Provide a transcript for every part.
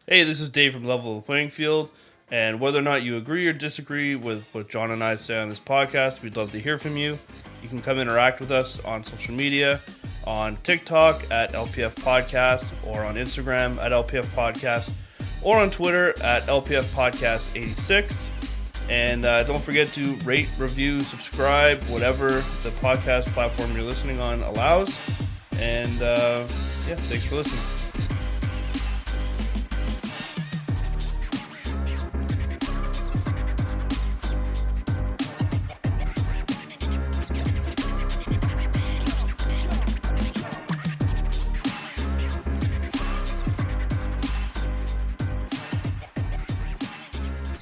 Hey, this is Dave from Level the Playing Field. And whether or not you agree or disagree with what John and I say on this podcast, we'd love to hear from you. You can come interact with us on social media, on TikTok at LPF Podcast, or on Instagram at LPF Podcast, or on Twitter at LPF Podcast 86. And don't forget to rate, review, subscribe, whatever the podcast platform you're listening on allows. And thanks for listening.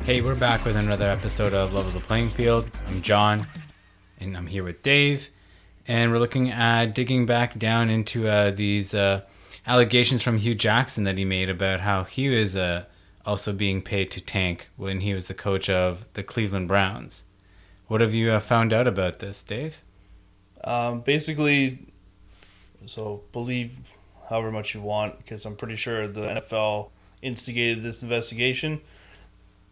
Hey, we're back with another episode of Level the Playing Field. I'm John, and I'm here with Dave, and we're looking at digging back down into these allegations from Hugh Jackson that he made about how he was also being paid to tank when he was the coach of the Cleveland Browns. What have you found out about this, Dave? Basically, so believe however much you want, because I'm pretty sure the NFL instigated this investigation.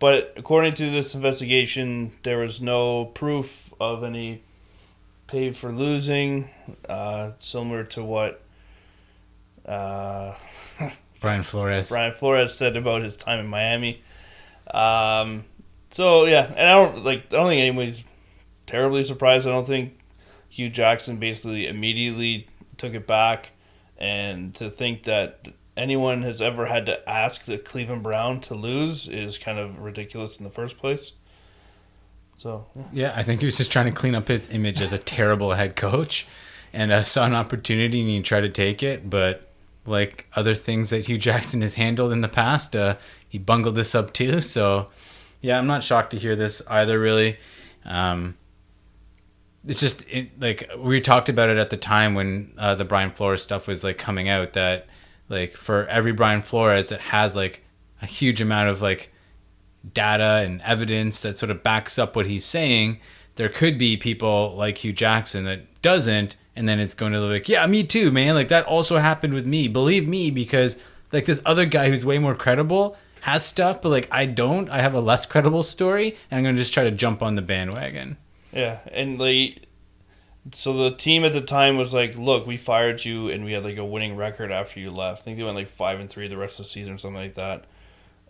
But according to this investigation, there was no proof of any pay for losing, similar to what Brian Flores said about his time in Miami. So yeah, and I don't think anybody's terribly surprised. I don't think Hugh Jackson basically immediately took it back, and to think that anyone has ever had to ask the Cleveland Brown to lose is kind of ridiculous in the first place. So yeah, I think he was just trying to clean up his image as a terrible head coach, and saw an opportunity and he tried to take it. But like other things that Hugh Jackson has handled in the past, he bungled this up too. So yeah, I'm not shocked to hear this either. Really, it's just like we talked about it at the time when the Brian Flores stuff was like coming out, that like for every Brian Flores that has like a huge amount of like data and evidence that sort of backs up what he's saying, there could be people like Hugh Jackson that doesn't, and then it's going to be like, yeah, me too, man. Like that also happened with me. Believe me, because like this other guy who's way more credible has stuff, but like I don't. I have a less credible story, and I'm going to just try to jump on the bandwagon. yeah, and like, so the team at the time was like, look, we fired you and we had like a winning record after you left. I think they went like 5-3 the rest of the season or something like that.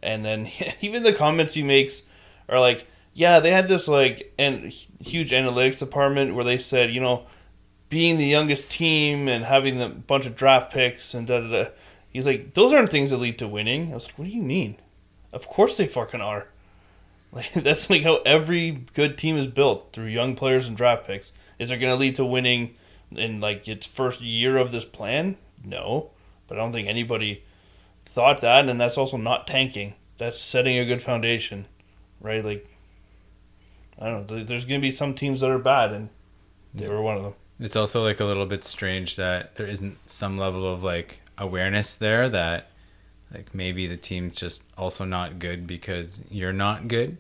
And then even the comments he makes are like, yeah, they had this like huge analytics department where they said, being the youngest team and having a bunch of draft picks and da da da. He's like, those aren't things that lead to winning. I was like, what do you mean? Of course they fucking are. Like, that's like how every good team is built, through young players and draft picks. Is it going to lead to winning in like its first year of this plan? No, but I don't think anybody thought that, and that's also not tanking. That's setting a good foundation, right? Like, I don't know. There's going to be some teams that are bad, and they were one of them. It's also like a little bit strange that there isn't some level of like awareness there that like maybe the team's just also not good because you're not good.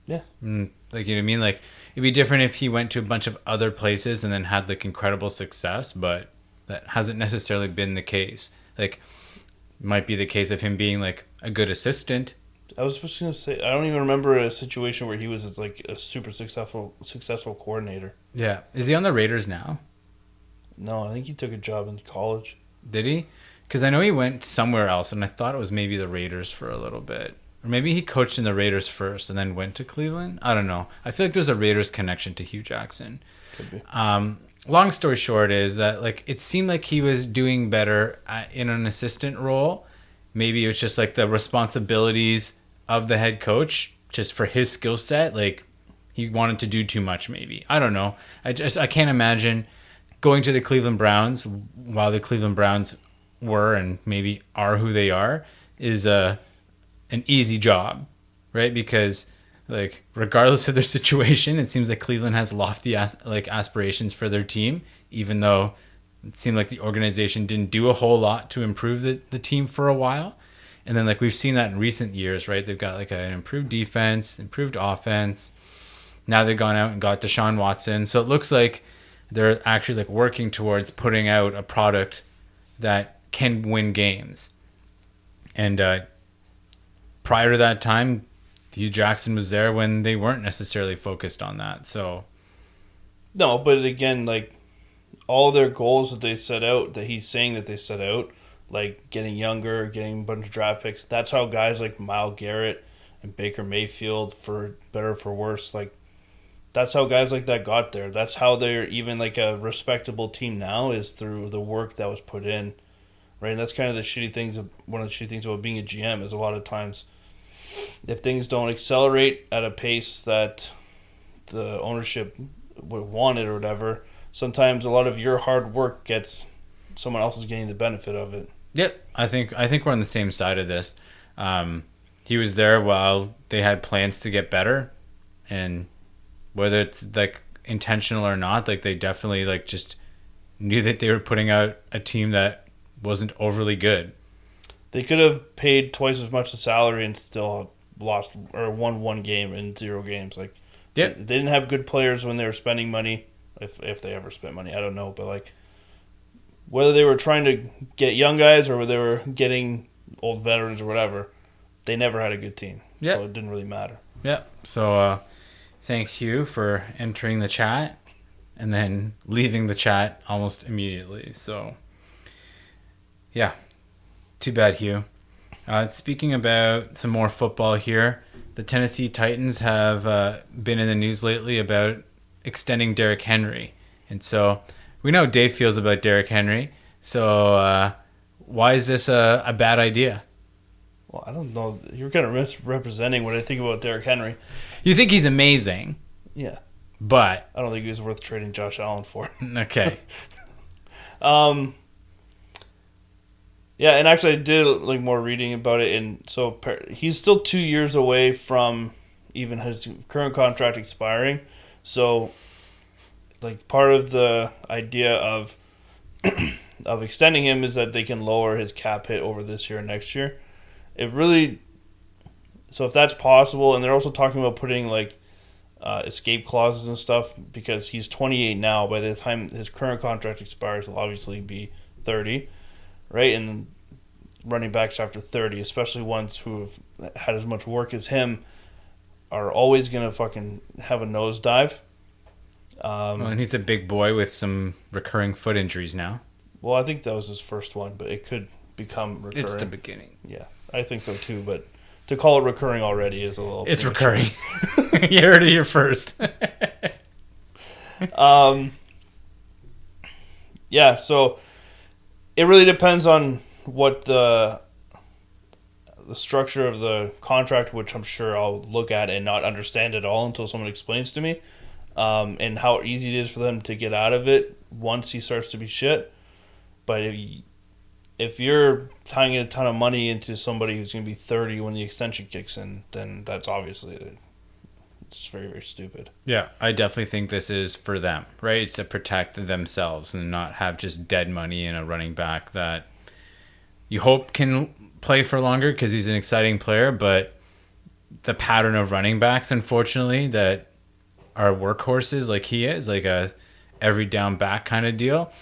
Yeah. Like, you know what I mean? Like, it'd be different if he went to a bunch of other places and then had like incredible success, but that hasn't necessarily been the case. Like, it might be the case of him being like a good assistant. I was just going to say, I don't even remember a situation where he was like a super successful coordinator. Yeah. Is he on the Raiders now? No, I think he took a job in college. Did he? Because I know he went somewhere else, and I thought it was maybe the Raiders for a little bit. Or maybe he coached in the Raiders first and then went to Cleveland. I don't know. I feel like there's a Raiders connection to Hugh Jackson. Could be. Long story short is that like it seemed like he was doing better in an assistant role. Maybe it was just like the responsibilities of the head coach, just for his skill set. Like he wanted to do too much. Maybe, I don't know. I can't imagine going to the Cleveland Browns while the Cleveland Browns were and maybe are who they are is an easy job, right? Because like regardless of their situation, it seems like Cleveland has lofty aspirations for their team, even though it seemed like the organization didn't do a whole lot to improve the team for a while. And then like we've seen that in recent years, right? They've got like an improved defense, improved offense. Now they've gone out and got Deshaun Watson. So it looks like they're actually like working towards putting out a product that can win games. And prior to that time, Hugh Jackson was there when they weren't necessarily focused on that. So No, but again, like all their goals that they set out, that he's saying that they set out, like getting younger, getting a bunch of draft picks. That's how guys like Myles Garrett and Baker Mayfield, for better or for worse, like that's how guys like that got there. That's how they're even like a respectable team now, is through the work that was put in, right? And that's kind of the shitty things. One of the shitty things about being a GM is a lot of times, if things don't accelerate at a pace that the ownership would want it or whatever, sometimes a lot of your hard work gets someone else is getting the benefit of it. yep, I think we're on the same side of this. He was there while they had plans to get better, and whether it's like intentional or not, like they definitely like just knew that they were putting out a team that wasn't overly good. They could have paid twice as much the salary and still lost or won one game in 0 games. Like, Yep. they didn't have good players when they were spending money, if they ever spent money. I don't know, but like whether they were trying to get young guys or whether they were getting old veterans or whatever, they never had a good team. Yep. So it didn't really matter. Yep. So thanks, Hugh, for entering the chat and then leaving the chat almost immediately. So, yeah. Too bad, Hugh. Speaking about some more football here, the Tennessee Titans have been in the news lately about extending Derrick Henry. And so we know how Dave feels about Derrick Henry. So why is this a bad idea? Well, I don't know. You're kind of misrepresenting what I think about Derrick Henry. You think he's amazing, Yeah. but... I don't think he was worth trading Josh Allen for. Okay. Yeah, and actually I did like more reading about it, and so he's still 2 years away from even his current contract expiring. So, like, part of the idea of of extending him is that they can lower his cap hit over this year and next year. It really, so if that's possible, and they're also talking about putting like escape clauses and stuff, because he's 28 now. By the time his current contract expires, he'll obviously be 30. Right, and running backs after 30, especially ones who have had as much work as him, are always going to fucking have a nosedive. Well, and he's a big boy with some recurring foot injuries now. Well, I think that was his first one, but it could become recurring. It's the beginning. Yeah, I think so too, but to call it recurring already is a little... It's recurring. You heard it here first. Yeah, so it really depends on what the structure of the contract, which I'm sure I'll look at and not understand at all until someone explains to me, and how easy it is for them to get out of it once he starts to be shit. But if you're tying a ton of money into somebody who's going to be 30 when the extension kicks in, then that's obviously it's very, very stupid. Yeah, I definitely think this is for them, right? It's to protect themselves and not have just dead money in a running back that you hope can play for longer because he's an exciting player, but the pattern of running backs, unfortunately, that are workhorses like he is, like a every down back kind of deal,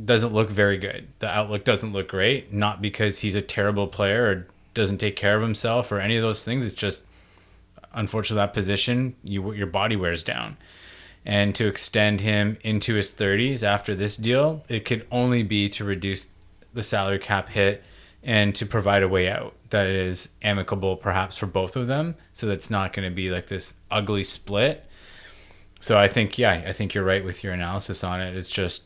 doesn't look very good. The outlook doesn't look great, not because he's a terrible player or doesn't take care of himself or any of those things. It's just, unfortunately, that position, your body wears down. And to extend him into his 30s after this deal, it could only be to reduce the salary cap hit and to provide a way out that is amicable perhaps for both of them, so that's not going to be like this ugly split. So I think you're right with your analysis on it. It's just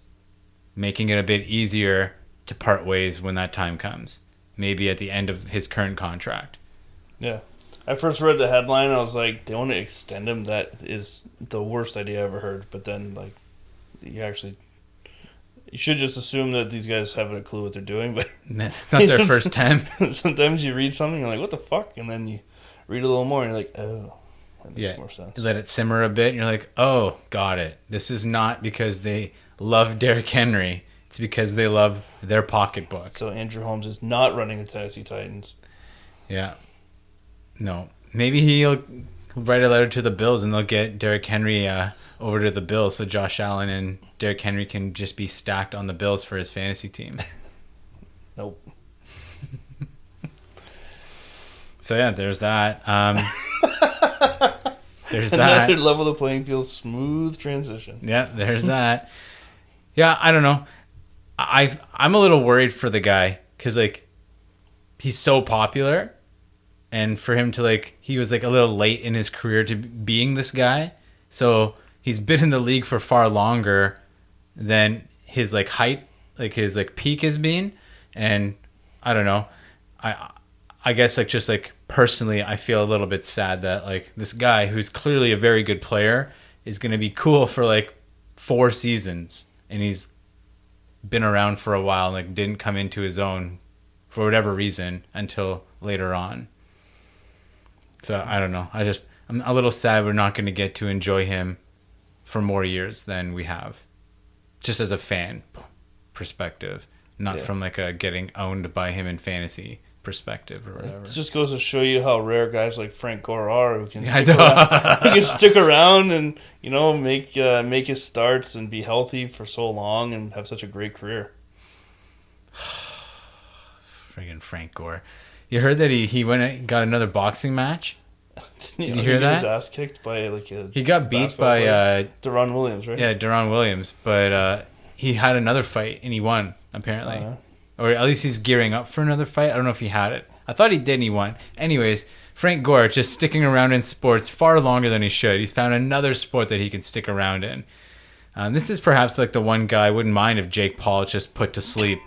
making it a bit easier to part ways when that time comes, maybe at the end of his current contract. Yeah. I first read the headline and I was like, they want to extend him? That is the worst idea I ever heard. But then, like, you should just assume that these guys have a clue what they're doing. But Not their first time. Sometimes you read something, you're like, what the fuck? And then you read a little more and you're like, oh, that makes more sense. You let it simmer a bit and you're like, oh, got it. This is not because they love Derrick Henry. It's because they love their pocketbook. So Andrew Holmes is not running the Tennessee Titans. Yeah. No. Maybe he'll write a letter to the Bills and they'll get Derrick Henry over to the Bills so Josh Allen and Derrick Henry can just be stacked on the Bills for his fantasy team. Nope. So yeah, there's that. There's Another that. level of the playing field, smooth transition. Yeah, there's that. Yeah, I don't know. I'm a little worried for the guy because like he's so popular, and for him to like he was like a little late in his career to being this guy, so he's been in the league for far longer than his like height, like his like peak has been, and I don't know. I guess like just like personally, I feel a little bit sad that like this guy who's clearly a very good player is going to be cool for like 4 seasons, and he's been around for a while and like didn't come into his own for whatever reason until later on. So I don't know. I'm a little sad we're not going to get to enjoy him for more years than we have, just as a fan perspective, not from like a getting owned by him in fantasy perspective or whatever. It just goes to show you how rare guys like Frank Gore are who can stick around and make his starts and be healthy for so long and have such a great career. Friggin' Frank Gore. You heard that he went and got another boxing match? Did you hear that? His ass kicked by like he got beat by Deron Williams, right? Yeah, Deron Williams, but he had another fight and he won apparently. Or at least he's gearing up for another fight. I don't know if he had it. I thought he did and he won. Anyways, Frank Gore just sticking around in sports far longer than he should. He's found another sport that he can stick around in. This is perhaps like the one guy I wouldn't mind if Jake Paul just put to sleep.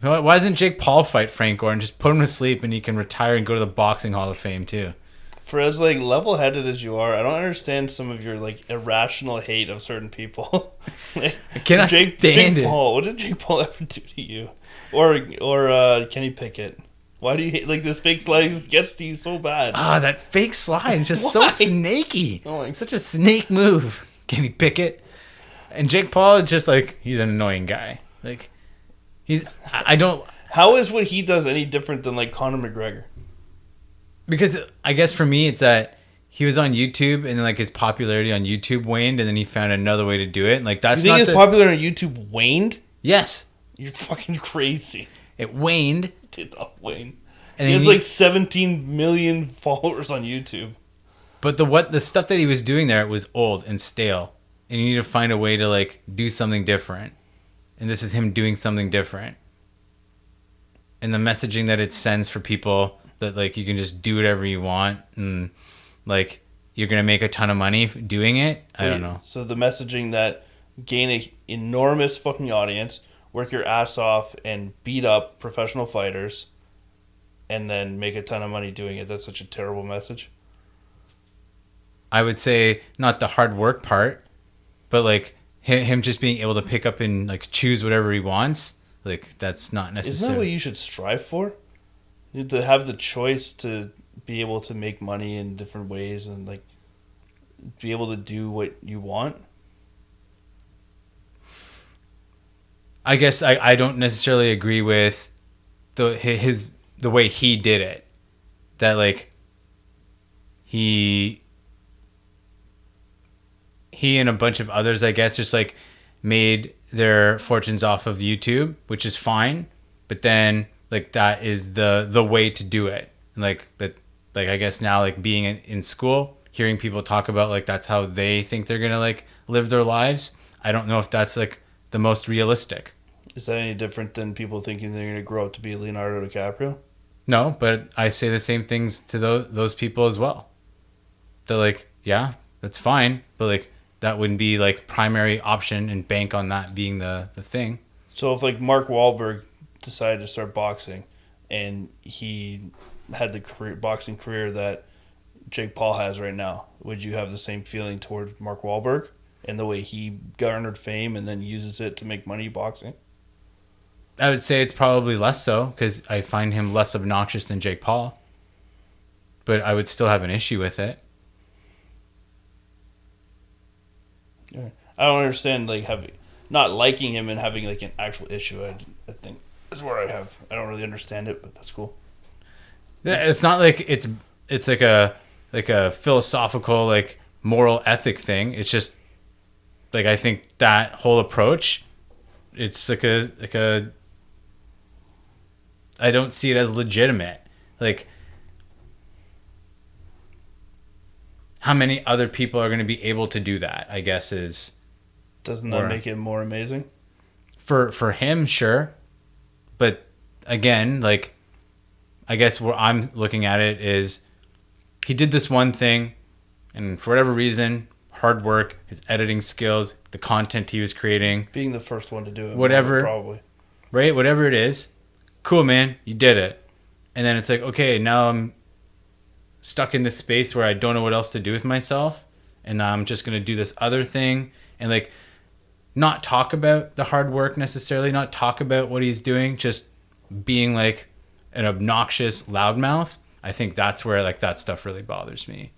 Why doesn't Jake Paul fight Frank Gore and just put him to sleep and he can retire and go to the Boxing Hall of Fame too? For as like level-headed as you are, I don't understand some of your like irrational hate of certain people. I cannot stand Jake it. Paul, what did Jake Paul ever do to you? Or Kenny Pickett? Why do you hate like this fake slide gets to you so bad? That fake slide is just so Why? snaky. Oh my- Such a snake move. Kenny Pickett. And Jake Paul is just like, he's an annoying guy. Like, I don't... How is what he does any different than like Conor McGregor? Because I guess for me, it's that he was on YouTube and then like his popularity on YouTube waned and then he found another way to do it. And like, that's You think not his popularity on YouTube waned? Yes. You're fucking crazy. It waned. It did not wane. And He then has like 17 million followers on YouTube. But the stuff that he was doing there was old and stale. And you need to find a way to like do something different. And this is him doing something different. And the messaging that it sends for people that like you can just do whatever you want and like you're gonna make a ton of money doing it. I don't know. So the messaging that gain an enormous fucking audience, work your ass off and beat up professional fighters, and then make a ton of money doing it. That's such a terrible message. I would say not the hard work part, but like him just being able to pick up and like choose whatever he wants. Like that's not Isn't necessary. that what you should strive for? To have the choice to be able to make money in different ways and like be able to do what you want. I guess I don't necessarily agree with the way he did it. That like he and a bunch of others, I guess, just like made their fortunes off of YouTube, which is fine. But then like that is the way to do it. And like that, like I guess now like being in school, hearing people talk about like that's how they think they're gonna like live their lives. I don't know if that's like the most realistic. Is that any different than people thinking they're going to grow up to be Leonardo DiCaprio? No, but I say the same things to those people as well. They're like, yeah, that's fine, but like that wouldn't be like primary option and bank on that being the thing. So if like Mark Wahlberg decided to start boxing and he had the boxing career that Jake Paul has right now, would you have the same feeling toward Mark Wahlberg and the way he garnered fame and then uses it to make money boxing? I would say it's probably less so because I find him less obnoxious than Jake Paul. But I would still have an issue with it. Yeah. I don't understand like not liking him and having like an actual issue. I think is where I don't really understand it, but that's cool. Yeah, it's not like it's like a philosophical like moral ethic thing. It's just like I think that whole approach, it's like a I don't see it as legitimate. Like how many other people are going to be able to do that, I guess is Doesn't that make it more amazing? for him, sure. But again, like, I guess where I'm looking at it is he did this one thing, and for whatever reason, hard work, his editing skills, the content he was creating, Being the first one to do it. Whatever. Probably. right? Whatever it is, cool, man, you did it. And then it's like, okay, now I'm stuck in this space where I don't know what else to do with myself, and now I'm just going to do this other thing and like not talk about the hard work necessarily, not talk about what he's doing, just being like an obnoxious loudmouth. I think that's where like that stuff really bothers me.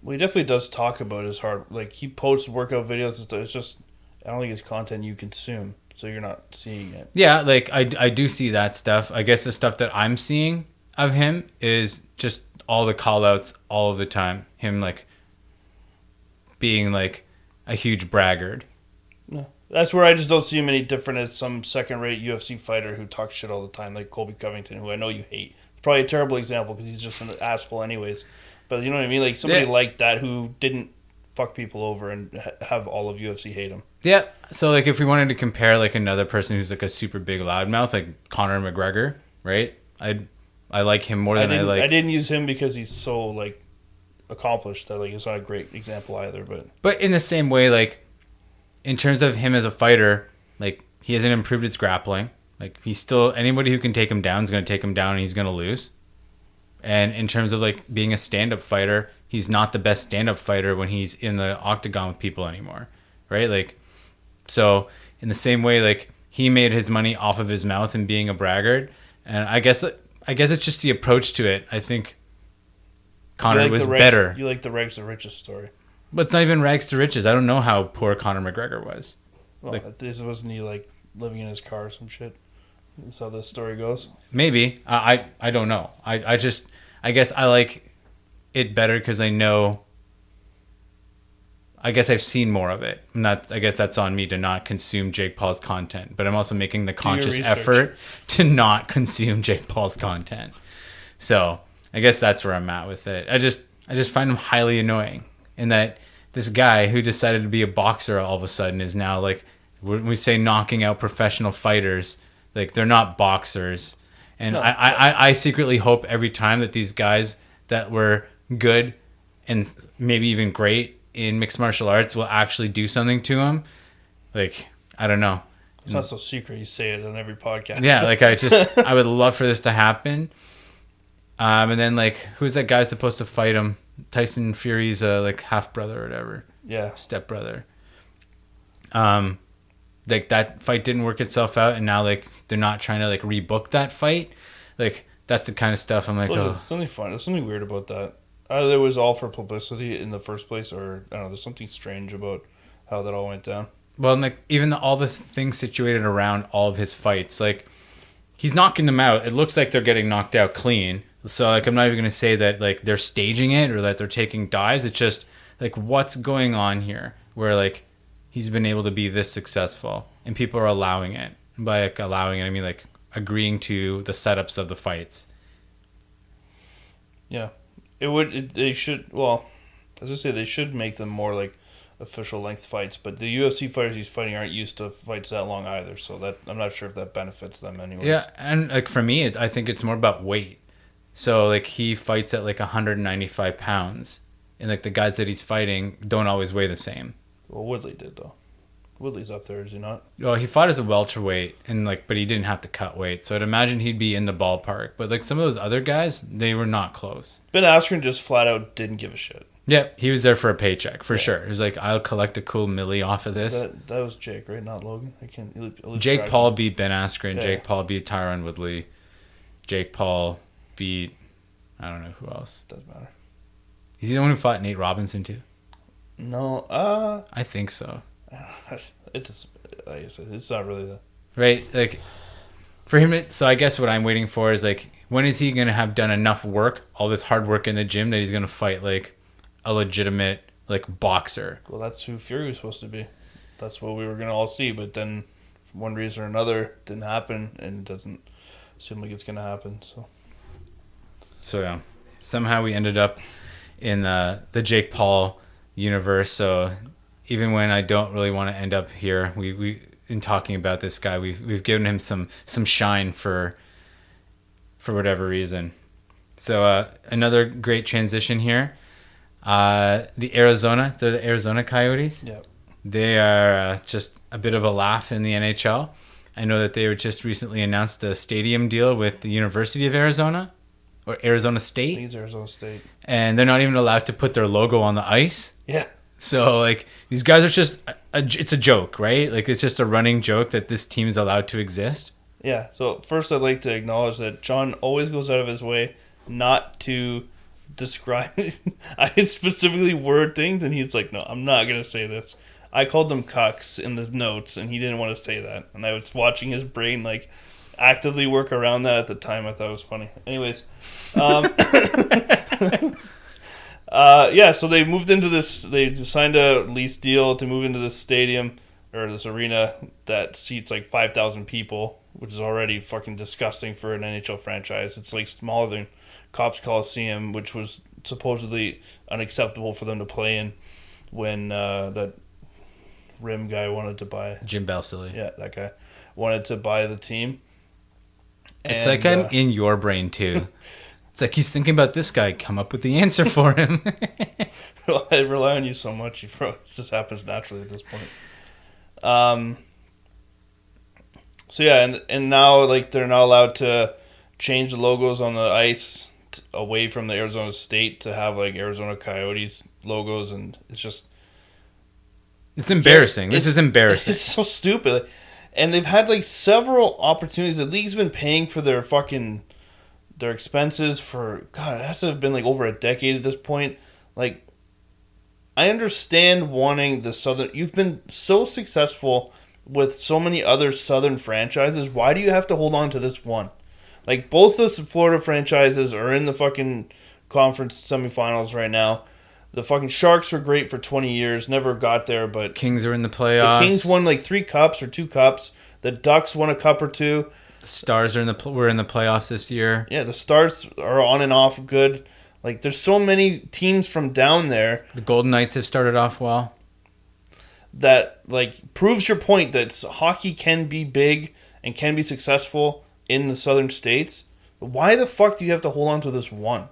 Well, he definitely does talk about his hard. Like he posts workout videos and stuff. It's just I don't think it's content you consume, so you're not seeing it. Yeah, like I do see that stuff. I guess the stuff that I'm seeing of him is just all the call outs all of the time. Him like being like a huge braggart. No. That's where I just don't see him any different as some second-rate UFC fighter who talks shit all the time, like Colby Covington, who I know you hate. Probably a terrible example because he's just an asshole anyways. But you know what I mean? Like somebody like that who didn't fuck people over and have all of UFC hate him. Yeah. So like if we wanted to compare like another person who's like a super big loudmouth, like Conor McGregor, right? I like him more than I like. I didn't use him because he's so like accomplished that like it's not a great example either. But in the same way, like in terms of him as a fighter, like he hasn't improved his grappling. Like he's still anybody who can take him down is going to take him down and he's going to lose. And in terms of like being a stand-up fighter, he's not the best stand-up fighter when he's in the octagon with people anymore, right? Like, so in the same way, like he made his money off of his mouth and being a braggart, and I guess it's just the approach to it. I think Conor was better. You like the rags to riches story, but it's not even rags to riches. I don't know how poor Conor McGregor was. Well, like, this wasn't he like living in his car or some shit? That's how the story goes. Maybe I don't know. I guess I like it better because I know. I guess I've seen more of it. I guess that's on me to not consume Jake Paul's content, but I'm also making the conscious effort to not consume Jake Paul's content. So I guess that's where I'm at with it. I just find him highly annoying, in that this guy who decided to be a boxer all of a sudden is now like, when we say knocking out professional fighters, like they're not boxers. And no, I secretly hope every time that these guys that were good and maybe even great in mixed martial arts will actually do something to him. Like, I don't know. It's not so secret. You say it on every podcast. Yeah, like I would love for this to happen. And then like, who's that guy supposed to fight him? Tyson Fury's like half brother or whatever. Yeah, step brother. Like that fight didn't work itself out, and now like they're not trying to like rebook that fight. Like that's the kind of stuff I'm like, oh. There's something fun. There's something weird about that. Either it was all for publicity in the first place, or I don't know. There's something strange about how that all went down. Well, and like even all the things situated around all of his fights, like he's knocking them out. It looks like they're getting knocked out clean. So like I'm not even gonna say that like they're staging it or that they're taking dives. It's just like what's going on here, where like he's been able to be this successful and people are allowing it. And by like allowing it, I mean like agreeing to the setups of the fights. Yeah. They should, well, as I say, they should make them more like official length fights, but the UFC fighters he's fighting aren't used to fights that long either, so that I'm not sure if that benefits them anyways. Yeah, and like for me, I think it's more about weight. So like he fights at like 195 pounds, and like the guys that he's fighting don't always weigh the same. Well, Woodley did though. Woodley's up there, is he not? Well, he fought as a welterweight, and like, but he didn't have to cut weight, so I'd imagine he'd be in the ballpark. But like some of those other guys, they were not close. Ben Askren just flat out didn't give a shit. Yep, he was there for a paycheck for sure. He was like, "I'll collect a cool milli off of this." That was Jake, right? Not Logan. I can't. Jake Paul beat Ben Askren. Yeah. Jake Paul beat Tyron Woodley. Jake Paul beat, I don't know who else. Doesn't matter. Is he the one who fought Nate Robinson too? No. I think so. It's not really the right. Like for him, so I guess what I'm waiting for is like, when is he gonna have done enough work, all this hard work in the gym, that he's gonna fight like a legitimate like boxer? Well, that's who Fury was supposed to be. That's what we were gonna all see, but then for one reason or another, it didn't happen, and it doesn't seem like it's gonna happen. So yeah, somehow we ended up in the Jake Paul universe. So even when I don't really want to end up here, we in talking about this guy, we've given him some shine for whatever reason. So another great transition here. They're the Arizona Coyotes. Yeah. They are just a bit of a laugh in the NHL. I know that they were just recently announced a stadium deal with the University of Arizona or Arizona I State. think it's Arizona State. And they're not even allowed to put their logo on the ice. Yeah. So, like, these guys are just, it's a joke, right? Like, it's just a running joke that this team is allowed to exist. Yeah. So first, I'd like to acknowledge that John always goes out of his way not to describe. I specifically word things, and he's like, "No, I'm not gonna say this." I called them cucks in the notes, and he didn't want to say that. And I was watching his brain like actively work around that at the time. I thought it was funny. Anyways, yeah. So they moved into this. They signed a lease deal to move into this stadium or this arena that seats like 5,000 people, which is already fucking disgusting for an NHL franchise. It's like smaller than Copps Coliseum, which was supposedly unacceptable for them to play in when that Rim guy wanted to buy. Jim Balsillie. Yeah, that guy wanted to buy the team. It's like I'm in your brain, too. It's like he's thinking about this guy. Come up with the answer for him. Well, I rely on you so much. It just happens naturally at this point. So yeah, and now like they're not allowed to change the logos on the ice away from the Arizona State to have like Arizona Coyotes logos, and it's just It's embarrassing. This is embarrassing. It's so stupid. And they've had like several opportunities. The league's been paying for their expenses for God. It has to have been like over a decade at this point. Like, I understand wanting the Southern. You've been so successful with so many other Southern franchises. Why do you have to hold on to this one? Like, both those Florida franchises are in the fucking conference semifinals right now. The fucking Sharks were great for 20 years, never got there, but Kings are in the playoffs. the Kings won like 3 cups or 2 cups. The Ducks won a cup or 2. The Stars are were in the playoffs this year. Yeah, the Stars are on and off good. Like, there's so many teams from down there The Golden Knights have started off well. that like proves your point that hockey can be big and can be successful in the southern states. But why the fuck do you have to hold on to this one?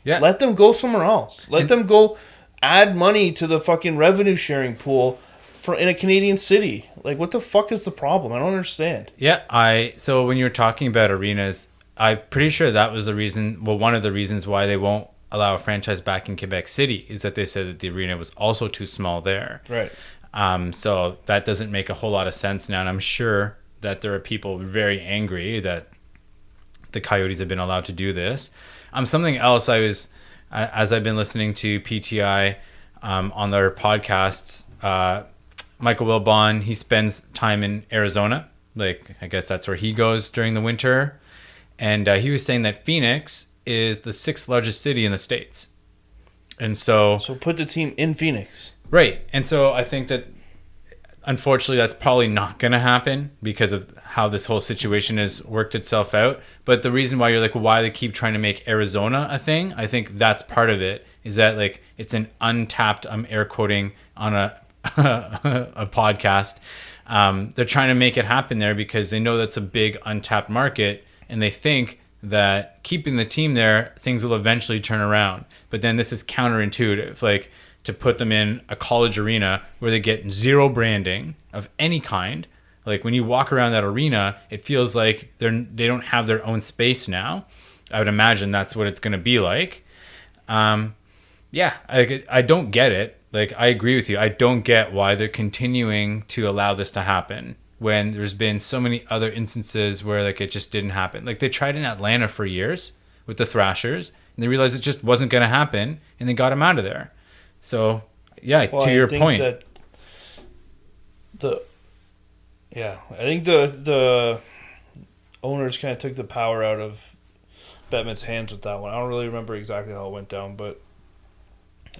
Yeah. Let them go somewhere else. Let them go add money to the fucking revenue sharing pool in a Canadian city. Like, what the fuck is the problem? I don't understand. Yeah, so when you were talking about arenas, I'm pretty sure that was the reason, well, one of the reasons why they won't allow a franchise back in Quebec City is that they said that the arena was also too small there. Right. So that doesn't make a whole lot of sense now, and I'm sure that there are people very angry that the Coyotes have been allowed to do this. Something else as I've been listening to PTI on their podcasts, Michael Wilbon, he spends time in Arizona. Like, I guess that's where he goes during the winter. And he was saying that Phoenix is the 6th largest city in the States. And so put the team in Phoenix. Right. And so I think that, unfortunately, that's probably not going to happen because of how this whole situation has worked itself out. But the reason why you're like, why they keep trying to make Arizona a thing, I think that's part of it, is that like it's an untapped, I'm air quoting on a a podcast. They're trying to make it happen there because they know that's a big untapped market, and they think that keeping the team there, things will eventually turn around. But then this is counterintuitive. Like, to put them in a college arena where they get zero branding of any kind. Like, when you walk around that arena, it feels like they don't have their own space now. I would imagine that's what it's going to be like. Yeah, I don't get it. Like, I agree with you. I don't get why they're continuing to allow this to happen when there's been so many other instances where like it just didn't happen. Like, they tried in Atlanta for years with the Thrashers, and they realized it just wasn't going to happen, and they got them out of there. So, yeah, Well, to your point. I think the owners kind of took the power out of Bettman's hands with that one. I don't really remember exactly how it went down, but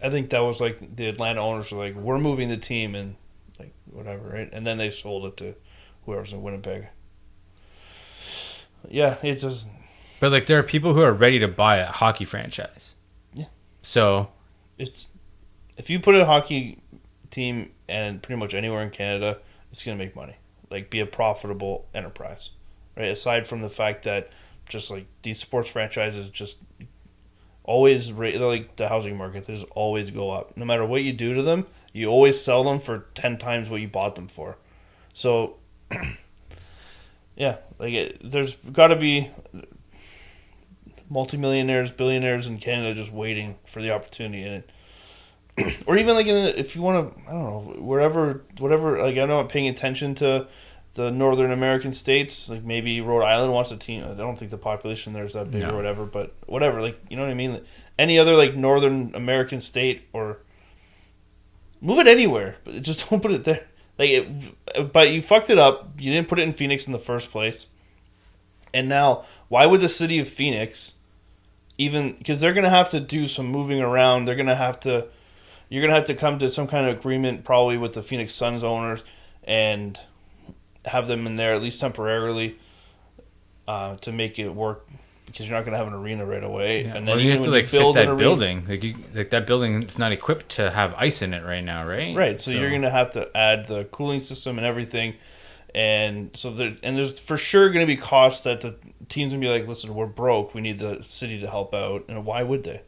I think that was like the Atlanta owners were like, we're moving the team and like whatever, right? And then they sold it to whoever's in Winnipeg. Yeah, it just. But like, there are people who are ready to buy a hockey franchise. Yeah. So it's if you put a hockey team and pretty much anywhere in Canada, it's gonna make money. Like be a profitable enterprise, right? Aside from the fact that just like these sports franchises just always like the housing market, they just always go up. No matter what you do to them, you always sell them for 10 times what you bought them for. So yeah, there's got to be multimillionaires, billionaires in Canada just waiting for the opportunity, and or even like if you want to, I don't know, whatever. Like I'm not paying attention to the Northern American states. Like maybe Rhode Island wants a team. I don't think the population there is that big or whatever. But whatever, like you know what I mean. Any other like Northern American state or move it anywhere, but just don't put it there. But you fucked it up. You didn't put it in Phoenix in the first place. And now, why would the city of Phoenix even? Because they're gonna have to do some moving around. They're gonna have to. You're gonna have to come to some kind of agreement, probably with the Phoenix Suns owners, and have them in there at least temporarily to make it work. Because you're not gonna have an arena right away, Yeah. and then you have to like fit that arena, building. Like that building is not equipped to have ice in it right now, right? right? So you're gonna have to add the cooling system and everything, and so there's for sure gonna be costs that the teams gonna be like, listen, we're broke. We need the city to help out, and why would they?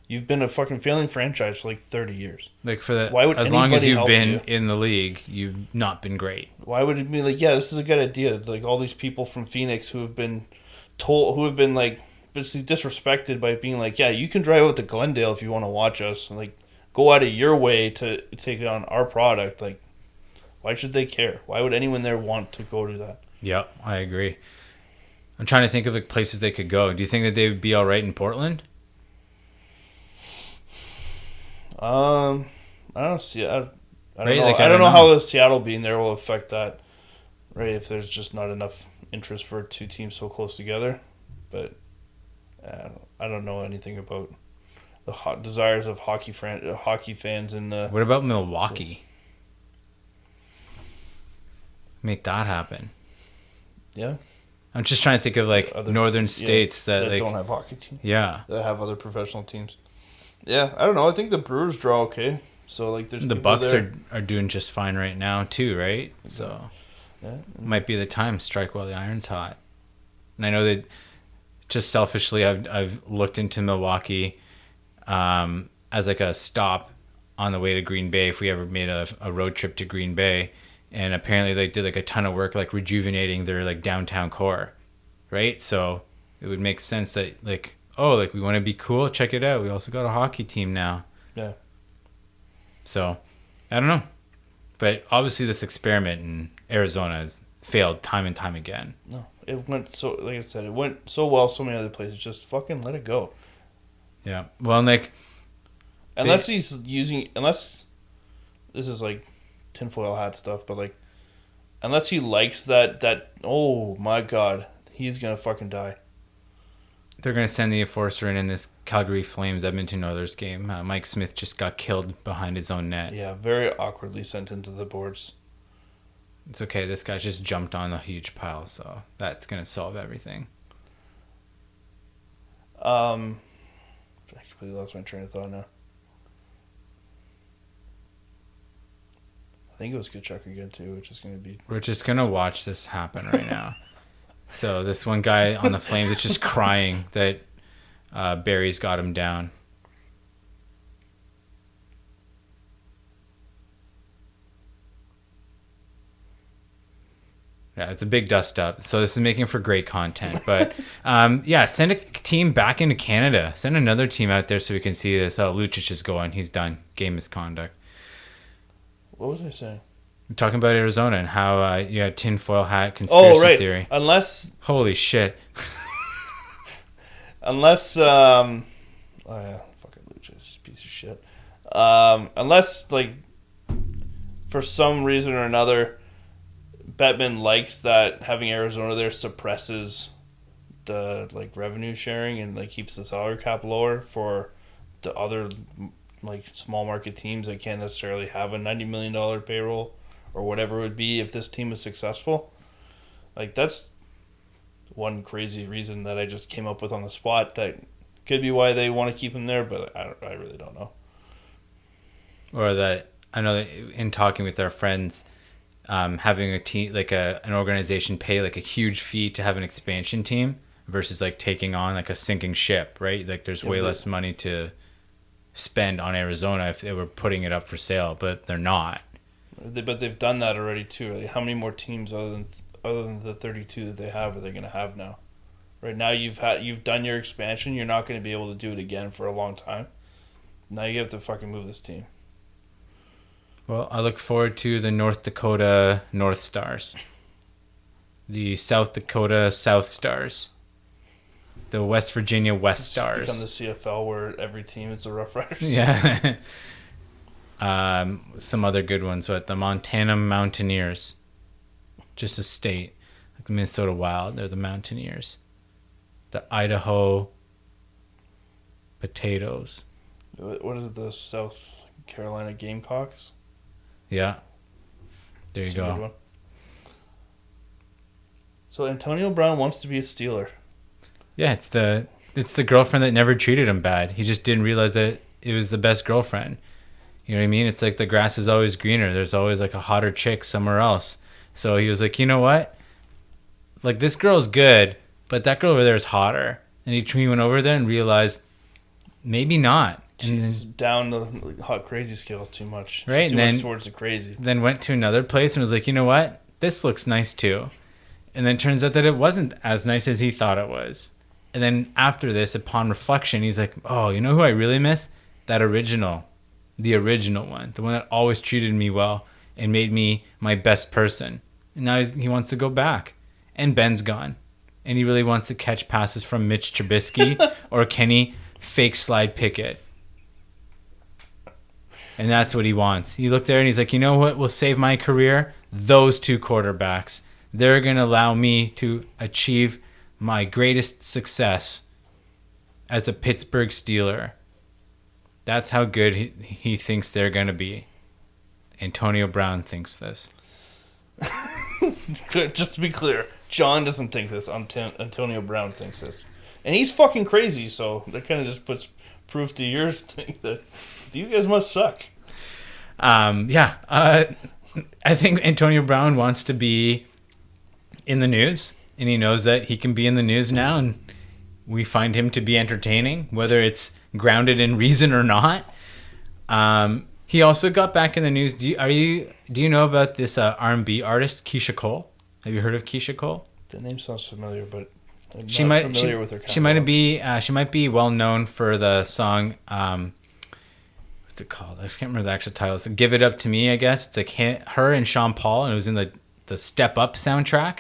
You've been a fucking failing franchise for like 30 years. Like for that, why would as long as anybody you've help been you? in the league, you've not been great. Why would it be like, yeah, this is a good idea? Like all these people from Phoenix who have been like basically disrespected by being like, yeah, you can drive out to Glendale if you want to watch us, and like go out of your way to take on our product. Like, why should they care? Why would anyone there want to go to that? Yep, I agree. I'm trying to think of like places they could go. Do you think that they would be all right in Portland? I don't see. I don't Right? know. Like, I I don't don't know know. how the Seattle being there will affect that. Right, if there's just not enough interest for two teams so close together, but I don't know anything about the desires of hockey fans in the. What about Milwaukee? Make that happen. Yeah, I'm just trying to think of like other northern states that like don't have hockey teams. yeah. That have other professional teams. Yeah, I don't know. I think the Brewers draw okay. So like, there's The people Bucks there. are doing just fine right now too, right? So Yeah. might be the time strike while the iron's hot. And I know that just selfishly, I've looked into Milwaukee as like a stop on the way to Green Bay if we ever made a road trip to Green Bay. And apparently they did like a ton of work like rejuvenating their like downtown core, right? So it would make sense that like, oh, like we want to be cool, check it out. We also got a hockey team now. Yeah. So I don't know. But obviously this experiment in Arizona has failed time and time again. No, it went so. Like I said, it went so well. So many other places, just fucking let it go. Yeah. Well, and like Unless unless this is like tinfoil hat stuff, but like, unless he likes that, oh my god, he's gonna fucking die. they're going to send the enforcer in this Calgary Flames Edmonton Oilers game. Mike Smith just got killed behind his own net. Yeah, very awkwardly sent into the boards. It's okay. This guy just jumped on a huge pile, so that's going to solve everything. I completely lost my train of thought now. I think it was Kachuk again too, which is going to be. We're just going to watch this happen right now. So this one guy on the Flames is just crying that Barry's got him down. Yeah, it's a big dust up. So this is making for great content. But yeah, send a team back into Canada. Send another team out there so we can see this. Oh, Lucic is going. He's done. Game misconduct. What was I saying? I'm talking about Arizona and how you had tinfoil hat conspiracy theory. Unless Holy shit. oh yeah, fucking Lucha's piece of shit. Unless like for some reason or another, Bettman likes that having Arizona there suppresses the like revenue sharing and like keeps the salary cap lower for the other like small market teams that can't necessarily have a $90 million payroll or whatever it would be if this team is successful. Like that's one crazy reason that I just came up with on the spot that could be why they want to keep him there, but I really don't know. or that I know that in talking with our friends, having a team like an organization pay like a huge fee to have an expansion team versus like taking on like a sinking ship, right? Like there's way less money to spend on Arizona if they were putting it up for sale, but they're not. But they've done that already too. Like, how many more teams other than the 32 that they have are they going to have now? Right now you've done your expansion. You're not going to be able to do it again for a long time. Now you have to fucking move this team. Well, I look forward to the North Dakota North Stars, the South Dakota South Stars, the West Virginia West Stars. Become the CFL where every team is the Rough Riders. Yeah. Some other good ones, but the Montana Mountaineers, just a state, like the Minnesota Wild, they're the Mountaineers. The Idaho Potatoes. What is it? The South Carolina Gamecocks. Yeah. There you That's a good go. one. So Antonio Brown wants to be a Steeler. Yeah, it's the girlfriend that never treated him bad. He just didn't realize that it was the best girlfriend. You know what I mean? It's like the grass is always greener. There's always like a hotter chick somewhere else. So he was like, you know what? Like this girl's good, but that girl over there is hotter. And he went over there and realized maybe not. And She's down the hot crazy scale too much. Right, Too and much towards the crazy. then went to another place and was like, you know what? This looks nice too. And then turns out that it wasn't as nice as he thought it was. And then after this, upon reflection, he's like, oh, you know who I really miss? That original. The original one. The one that always treated me well and made me my best person. And now he wants to go back. And Ben's gone. And he really wants to catch passes from Mitch Trubisky or Kenny Fake Slide Pickett. And that's what he wants. He looked there and he's like, you know what will save my career? Those two quarterbacks. They're going to allow me to achieve my greatest success as a Pittsburgh Steeler. That's how good he thinks they're going to be. Antonio Brown thinks this. Just to be clear, John doesn't think this. Antonio Brown thinks this. And he's fucking crazy, so that kind of just puts proof to yours thing that these guys must suck. I think Antonio Brown wants to be in the news, and he knows that he can be in the news now, and we find him to be entertaining, whether it's grounded in reason or not. He also got back in the news. Do you know about this R&B artist Keisha Cole? Have you heard of Keisha Cole? The name sounds familiar, but I'm She not might familiar with her. Kind she might be well known for the song. What's it called? I can't remember the actual title. It's "Give It Up to Me." I guess it's like her and Sean Paul, and it was in the Step Up soundtrack.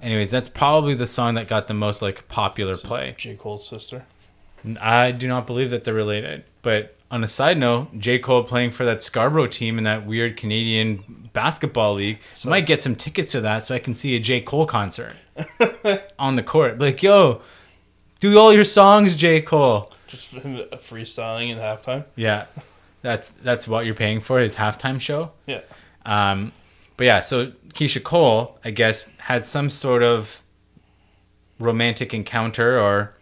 Anyways, that's probably the song that got the most like popular play. J. Cole's sister. I do not believe that they're related. But on a side note, J. Cole playing for that Scarborough team in that weird Canadian basketball league. So, might get some tickets to that so I can see a J. Cole concert on the court. Like, yo, do all your songs, J. Cole. Just freestyling in halftime. Yeah, that's what you're paying for, his halftime show. Yeah. But yeah, so Keisha Cole, I guess, had some sort of romantic encounter, or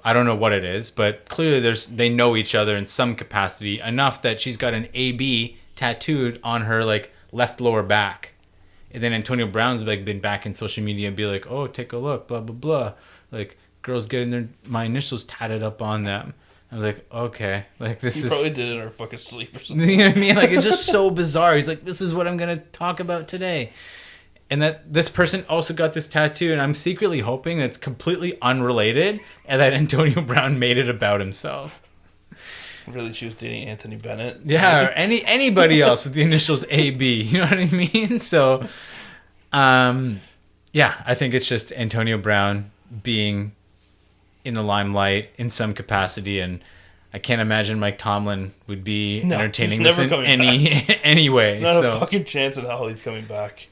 I don't know what it is, but clearly they know each other in some capacity enough that she's got an AB tattooed on her like left lower back. And then Antonio Brown's like been back in social media and be like, oh, take a look, blah blah blah, like girls getting my initials tatted up on them. I was like, okay, like this He is probably did it in her fucking sleep or something. you know what I mean? Like, it's just so bizarre. He's like, this is what I'm going to talk about today. And that this person also got this tattoo, and I'm secretly hoping that it's completely unrelated and that Antonio Brown made it about himself. Really, she was dating Anthony Bennett. Yeah, or anybody else with the initials AB. You know what I mean? So, yeah, I think it's just Antonio Brown being in the limelight in some capacity, and I can't imagine Mike Tomlin would be entertaining this in any way. Not a fucking chance in hell he's coming back.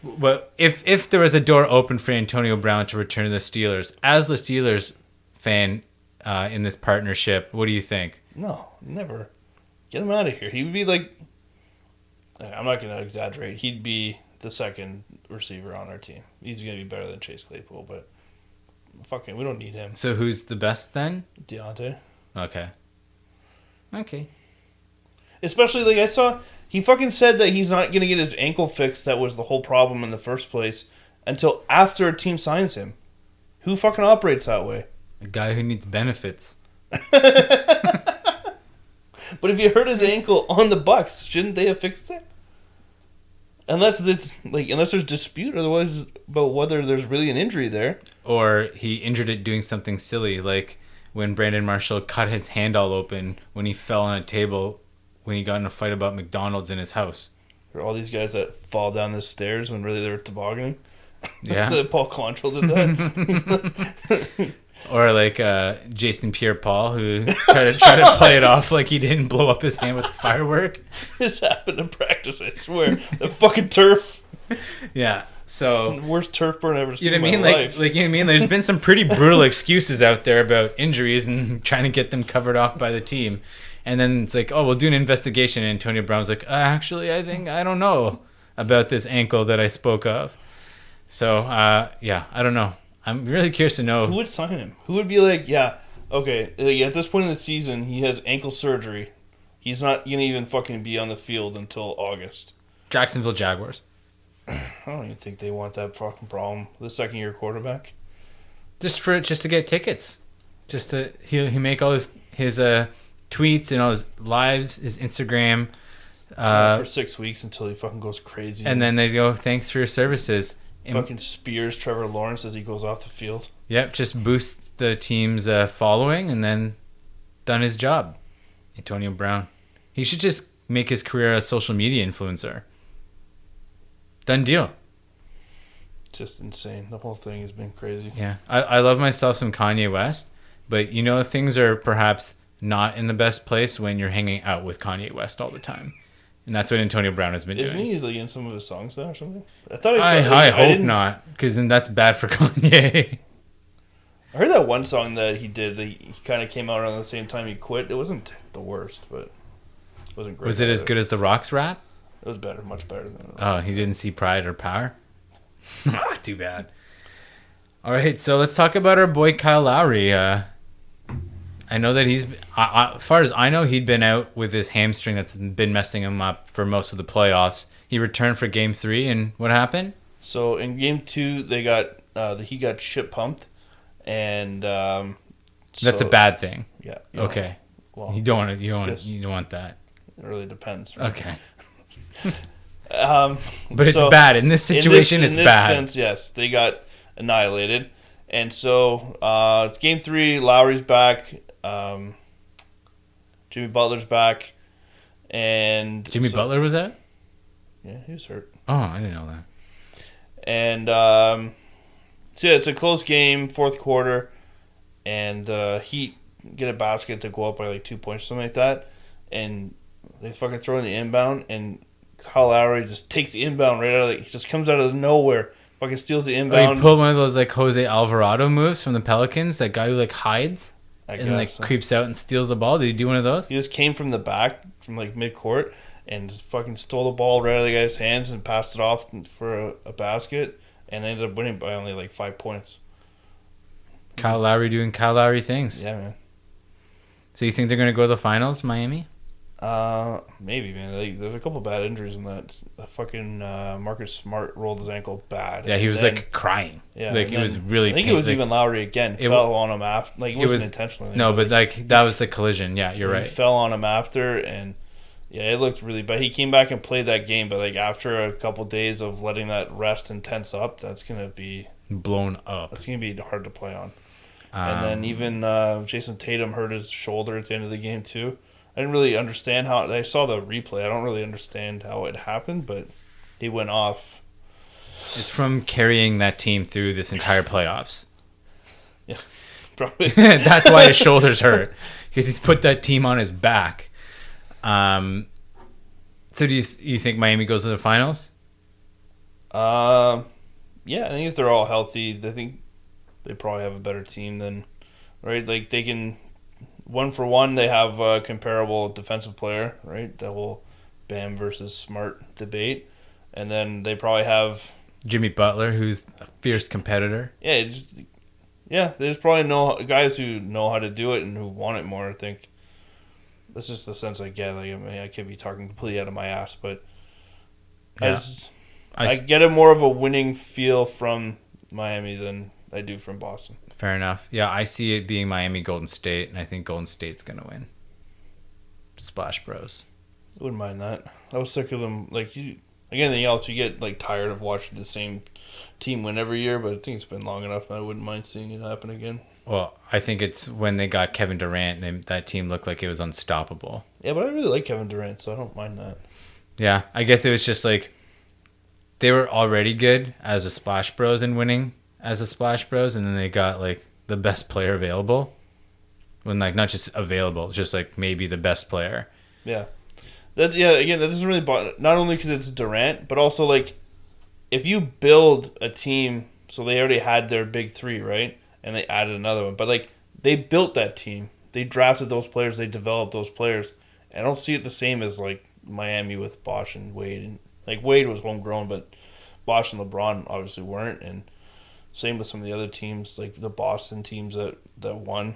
But if there was a door open for Antonio Brown to return to the Steelers, as the Steelers fan in this partnership, what do you think? No, never. Get him out of here. He would be like, I'm not going to exaggerate. He'd be the second receiver on our team. He's going to be better than Chase Claypool, but fucking, we don't need him. So who's the best then? Deontay. Okay. Especially, like, I saw, he fucking said that he's not going to get his ankle fixed. That was the whole problem in the first place until after a team signs him. Who fucking operates that way? A guy who needs benefits. But if you hurt his ankle on the Bucks, shouldn't they have fixed it? Unless there's dispute otherwise about whether there's really an injury there. Or he injured it doing something silly, like when Brandon Marshall cut his hand all open when he fell on a table when he got in a fight about McDonald's in his house. Or all these guys that fall down the stairs when really they're tobogganing. Yeah. Paul Quantrill did that. Or like Jason Pierre-Paul, who tried to play it off like he didn't blow up his hand with a firework. This happened in practice, I swear. The fucking turf. Yeah. So Worst turf burn I've ever seen you know what I in mean? my Like life. you know what I mean? There's been some pretty brutal excuses out there about injuries and trying to get them covered off by the team. And then it's like, oh, we'll do an investigation. And Antonio Brown's like, actually, I don't know about this ankle that I spoke of. So, yeah, I don't know. I'm really curious to know. Who would sign him? Who would be like, yeah, okay, like at this point in the season, he has ankle surgery. He's not going to even fucking be on the field until August. Jacksonville Jaguars. I don't even think they want that fucking problem. The second-year quarterback. Just to get tickets. Just to he make all his tweets and all his lives, his Instagram. For 6 weeks until he fucking goes crazy. And then they go, thanks for your services. Fucking spears Trevor Lawrence as he goes off the field. Yep, just boost the team's following and then done his job. Antonio Brown. He should just make his career a social media influencer. Done deal. Just insane. The whole thing has been crazy. Yeah. I love myself some Kanye West, but you know things are perhaps not in the best place when you're hanging out with Kanye West all the time. And that's what Antonio Brown has been Isn't doing. he like in some of his songs now or something? I thought I hope not, because then that's bad for Kanye. I heard that one song that he did. That he kind of came out around the same time he quit. It wasn't the worst, but it wasn't great. Was it as good as the Rock's rap? It was better, much better than. Oh, he didn't see Pride or Power? Too bad. All right, so let's talk about our boy Kyle Lowry. I know that he's, as far as I know, he'd been out with his hamstring that's been messing him up for most of the playoffs. He returned for Game 3, and what happened? So in Game 2, they got he got shit pumped, and That's a bad thing. Yeah. Okay. Well, You don't want that. it really depends. Right? Okay. But it's bad in this situation. In it's this bad. sense, yes, they got annihilated, and so it's Game 3. Lowry's back. Jimmy Butler's back, and Jimmy Butler was out? Yeah, he was hurt. Oh, I didn't know that. And so yeah, it's a close game, fourth quarter, and Heat get a basket to go up by like 2 points, something like that, and they fucking throw in the inbound, and Kyle Lowry just takes the inbound right out of he just comes out of nowhere, fucking steals the inbound. He pulled one of those like Jose Alvarado moves from the Pelicans, that guy who like hides and like creeps out and steals the ball. Did he do one of those? He just came from the back, from like mid-court, and just fucking stole the ball right out of the guy's hands and passed it off for a basket, and they ended up winning by only like 5 points. Kyle Lowry doing Kyle Lowry things. Yeah, man. So you think they're going to go to the finals, Miami? Maybe, man. Like, there's a couple bad injuries in that. Fucking Marcus Smart rolled his ankle bad. Yeah, he was like crying. Yeah, like it was really. I think it was even Lowry again. Fell on him after. Like it wasn't intentionally. No, but like that was the collision. Yeah, you're right. He fell on him after, and yeah, it looked really bad. He came back and played that game, but like after a couple days of letting that rest and tense up, that's gonna be blown up. That's gonna be hard to play on. And then even Jason Tatum hurt his shoulder at the end of the game too. I didn't really understand how. I saw the replay. I don't really understand how it happened, but he went off. It's from carrying that team through this entire playoffs. Yeah, probably. That's why his shoulders hurt, because he's put that team on his back. So do you think Miami goes to the finals? Yeah, I think if they're all healthy, I think they probably have a better team than, right? Like they can. 1-for-1, they have a comparable defensive player, right? That whole Bam versus Smart debate. And then they probably have Jimmy Butler, who's a fierce competitor. Yeah, they just probably know guys who know how to do it and who want it more, I think. That's just the sense I get. Like, I mean, I could be talking completely out of my ass, but Yeah. I get a more of a winning feel from Miami than I do from Boston. Fair enough. Yeah, I see it being Miami Golden State, and I think Golden State's going to win. Splash Bros. I wouldn't mind that. I was sick of them. Like, anything else, you get like tired of watching the same team win every year, but I think it's been long enough, and I wouldn't mind seeing it happen again. Well, I think it's when they got Kevin Durant, that team looked like it was unstoppable. Yeah, but I really like Kevin Durant, so I don't mind that. Yeah, I guess it was just like they were already good as a Splash Bros and winning as a Splash Bros, and then they got like the best player available. When like not just available, it's just like maybe the best player. Yeah. Again, that doesn't really bother. Not only because it's Durant, but also like if you build a team, so they already had their big three, right? And they added another one. But like they built that team. They drafted those players, they developed those players. And I don't see it the same as like Miami with Bosh and Wade, and like Wade was homegrown, but Bosh and LeBron obviously weren't, and same with some of the other teams, like the Boston teams that won.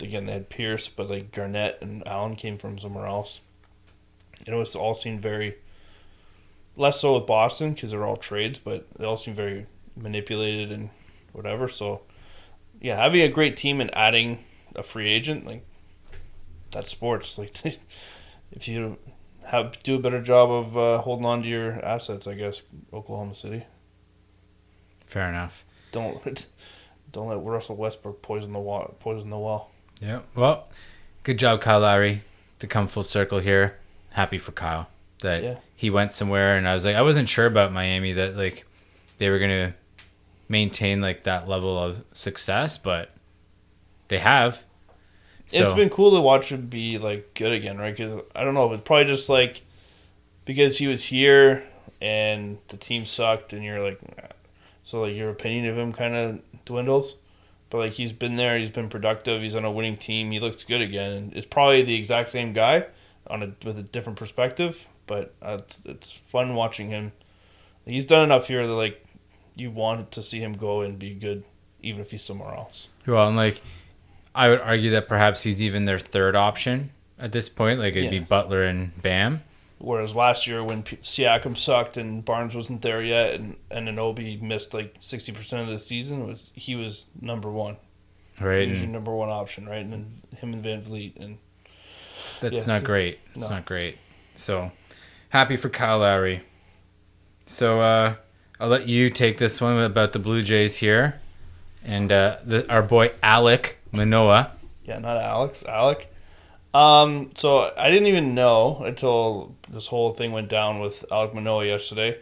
Again, they had Pierce, but like Garnett and Allen came from somewhere else. It was all seemed very less so with Boston because they're all trades, but they all seem very manipulated and whatever. So yeah, having a great team and adding a free agent, like that's sports. Like if you do a better job of holding on to your assets, I guess Oklahoma City. Fair enough. Don't let Russell Westbrook poison the well. Yeah. Well, good job, Kyle Lowry, to come full circle here. Happy for Kyle that he went somewhere, and I wasn't sure about Miami that like they were gonna maintain like that level of success, but they have. So, it's been cool to watch him be like good again, right? Because I don't know, it's probably just like because he was here and the team sucked, and you're like, so like your opinion of him kind of dwindles. But like he's been there, he's been productive, he's on a winning team, he looks good again, and it's probably the exact same guy with a different perspective. But it's fun watching him. He's done enough here that like you want to see him go and be good, even if he's somewhere else. Well, and like I would argue that perhaps he's even their third option at this point. Like it'd be Butler and Bam. Whereas last year when Siakam sucked and Barnes wasn't there yet, and Anunoby missed like 60% of the season, he was number one. Right. He was your number one option, right? And then him and Van Vliet. And that's not great. It's not great. So happy for Kyle Lowry. So I'll let you take this one about the Blue Jays here. And our boy Alek Manoah. Yeah, not Alex. Alek. So I didn't even know until this whole thing went down with Alek Manoah yesterday.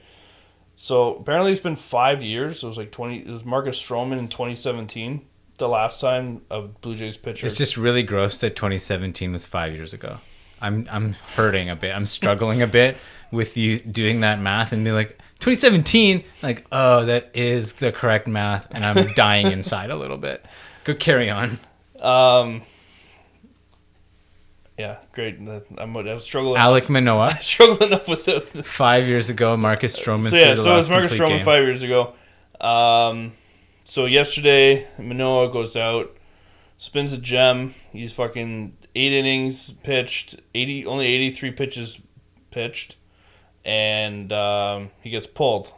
So apparently it's been 5 years. It was Marcus Stroman in 2017, the last time a Blue Jays pitcher. It's just really gross that 2017 was 5 years ago. I'm hurting a bit. I'm struggling a bit with you doing that math and being like 2017. Like, oh, that is the correct math, and I'm dying inside a little bit. Go carry on. Yeah, great. I was struggling. Alek Manoah. Struggling enough with the 5 years ago, Marcus Stroman. So it was Marcus Stroman game. 5 years ago. So yesterday, Manoah goes out, spins a gem. He's fucking 8 innings pitched, only 83 pitches pitched, and he gets pulled,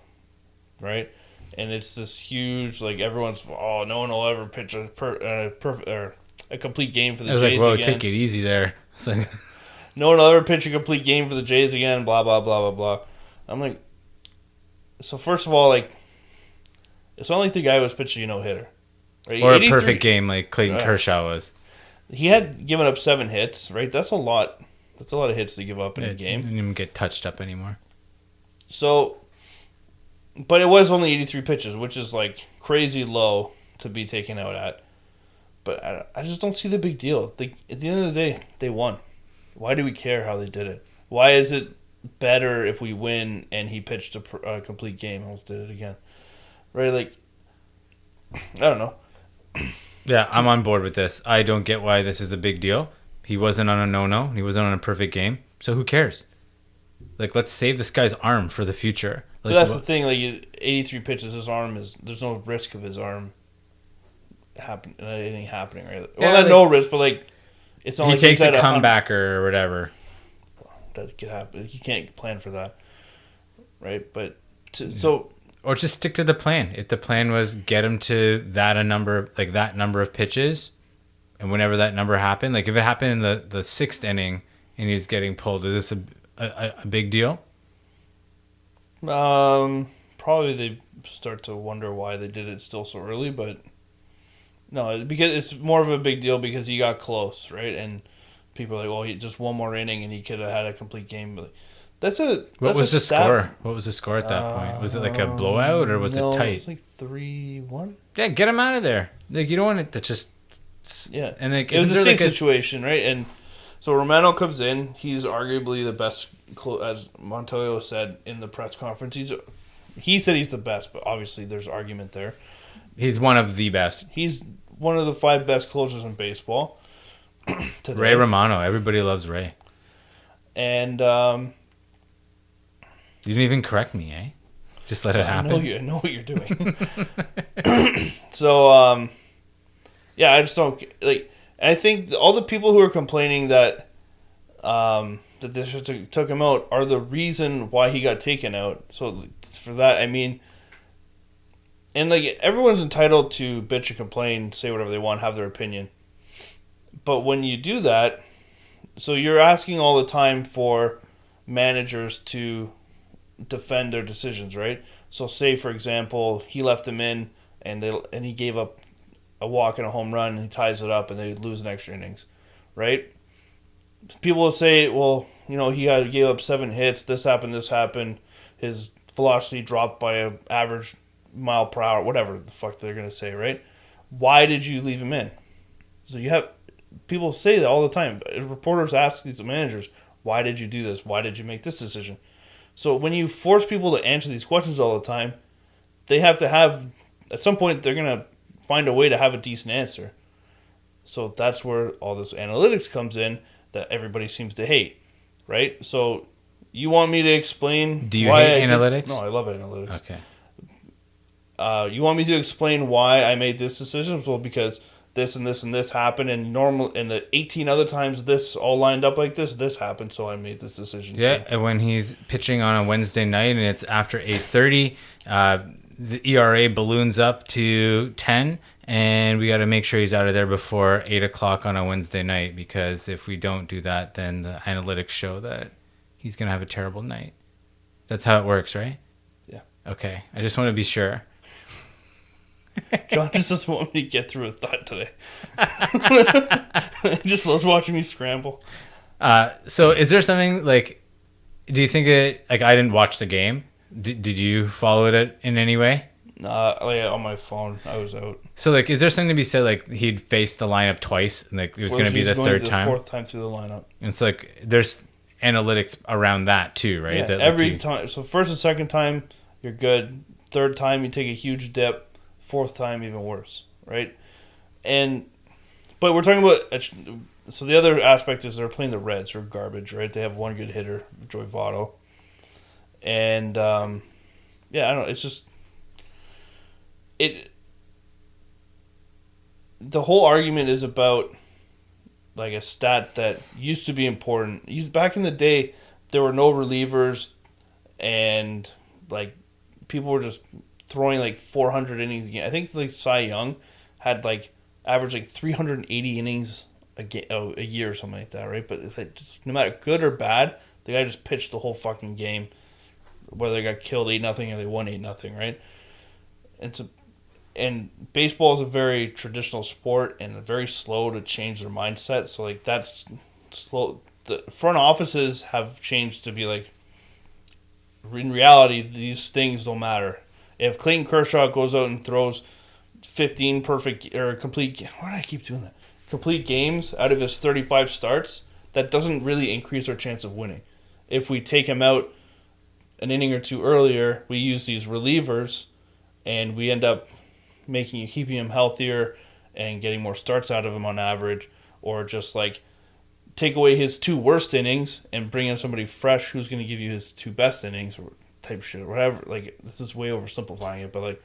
right? And it's this huge, like everyone's, no one will ever pitch a complete game for the Jays again. I was like, whoa, take it easy there. It's like, no one will ever pitch a complete game for the Jays again, blah, blah, blah, blah, blah. I'm like, so first of all, like, it's not like the guy was pitching a no-hitter. Right? Or a perfect game like Clayton Kershaw was. He had given up 7 hits, right? That's a lot. That's a lot of hits to give up in a game. Didn't even get touched up anymore. So, but it was only 83 pitches, which is like crazy low to be taken out at. But I just don't see the big deal. At the end of the day, they won. Why do we care how they did it? Why is it better if we win and he pitched a complete game? Almost did it again. Right? Like, I don't know. Yeah, I'm on board with this. I don't get why this is a big deal. He wasn't on a no-no. He wasn't on a perfect game. So who cares? Like, let's save this guy's arm for the future. Like, but that's the thing. Like, 83 pitches, there's no risk of his arm anything happening, right? Well, yeah, no risk, but like It's not He like takes he's a at 100 comebacker or whatever. That could happen. You can't plan for that, right? But so Or just stick to the plan. If the plan was get him to that number of pitches, and whenever that number happened, like if it happened in the sixth inning and he was getting pulled, is this a big deal? probably they start to wonder why they did it still so early, but no, because it's more of a big deal because he got close, right? And people are like, well, he just one more inning and he could have had a complete game. But What was the score? What was the score at that point? Was it like a blowout or was no, it tight? It was like 3-1. Yeah, get him out of there. Like you don't want it to just. Yeah, And like it was isn't the there same like a situation, right? And so Romano comes in. He's arguably the best, as Montoyo said in the press conference. He said he's the best, but obviously there's argument there. he's one of the best. He's one of the 5 best closers in baseball. Today. Ray Romano. Everybody loves Ray. And You didn't even correct me, eh? Just let it happen. I know what you're doing. So, yeah, I just don't like. And I think all the people who are complaining that that they should took him out are the reason why he got taken out. So for that, I mean, and like everyone's entitled to bitch and complain, say whatever they want, have their opinion. But when you do that, so you're asking all the time for managers to defend their decisions, right? So say for example, he left them in and he gave up a walk and a home run and he ties it up and they lose in extra innings, right? People will say, well, he gave up 7 hits, this happened, his velocity dropped by an average mile per hour, whatever the fuck they're going to say, right? Why did you leave him in? So you have people say that all the time. Reporters ask these managers, why did you do this? Why did you make this decision? So when you force people to answer these questions all the time, they have to have, at some point, they're going to find a way to have a decent answer. So that's where all this analytics comes in that everybody seems to hate, right? So you want me to explain Do you why hate analytics? No, I love analytics. Okay. You want me to explain why I made this decision? Well, because this and this and this happened, and the 18 other times this all lined up like this happened, so I made this decision. Yeah, too. and when he's pitching on a Wednesday night and it's after 8:30, the ERA balloons up to 10, and we got to make sure he's out of there before 8 o'clock on a Wednesday night, because if we don't do that, then the analytics show that he's going to have a terrible night. That's how it works, right? Yeah. Okay, I just want to be sure. John just doesn't want me to get through a thought today. He just loves watching me scramble. So is there something like, do you think it, like I didn't watch the game. Did you follow it in any way? On my phone, I was out. So like, is there something to be said like he'd faced the lineup twice and like it was going to be the third time? 4th time through the lineup. And it's like, there's analytics around that too, right? Yeah, that, every time. So first and second time, you're good. Third time, you take a huge dip. 4th time, even worse, right? But we're talking about. So the other aspect is they're playing the Reds, who are garbage, right? They have one good hitter, Joey Votto, and I don't know. It's just the whole argument is about like a stat that used to be important. Back in the day, there were no relievers, and like people were just throwing like 400 innings a game. I think like Cy Young had like average like 380 innings a year or something like that, right? But just, no matter good or bad, the guy just pitched the whole fucking game, whether they got killed 8-0 or they won 8-0, right? And baseball is a very traditional sport and very slow to change their mindset. So like that's slow. The front offices have changed to be like, in reality, these things don't matter. If Clayton Kershaw goes out and throws 15 perfect or complete, why do I keep doing that? Complete games out of his 35 starts, that doesn't really increase our chance of winning. If we take him out an inning or two earlier, we use these relievers, and we end up keeping him healthier and getting more starts out of him on average, or just like take away his 2 worst innings and bring in somebody fresh who's going to give you his 2 best innings, or type shit, or whatever. Like, this is way oversimplifying it, but like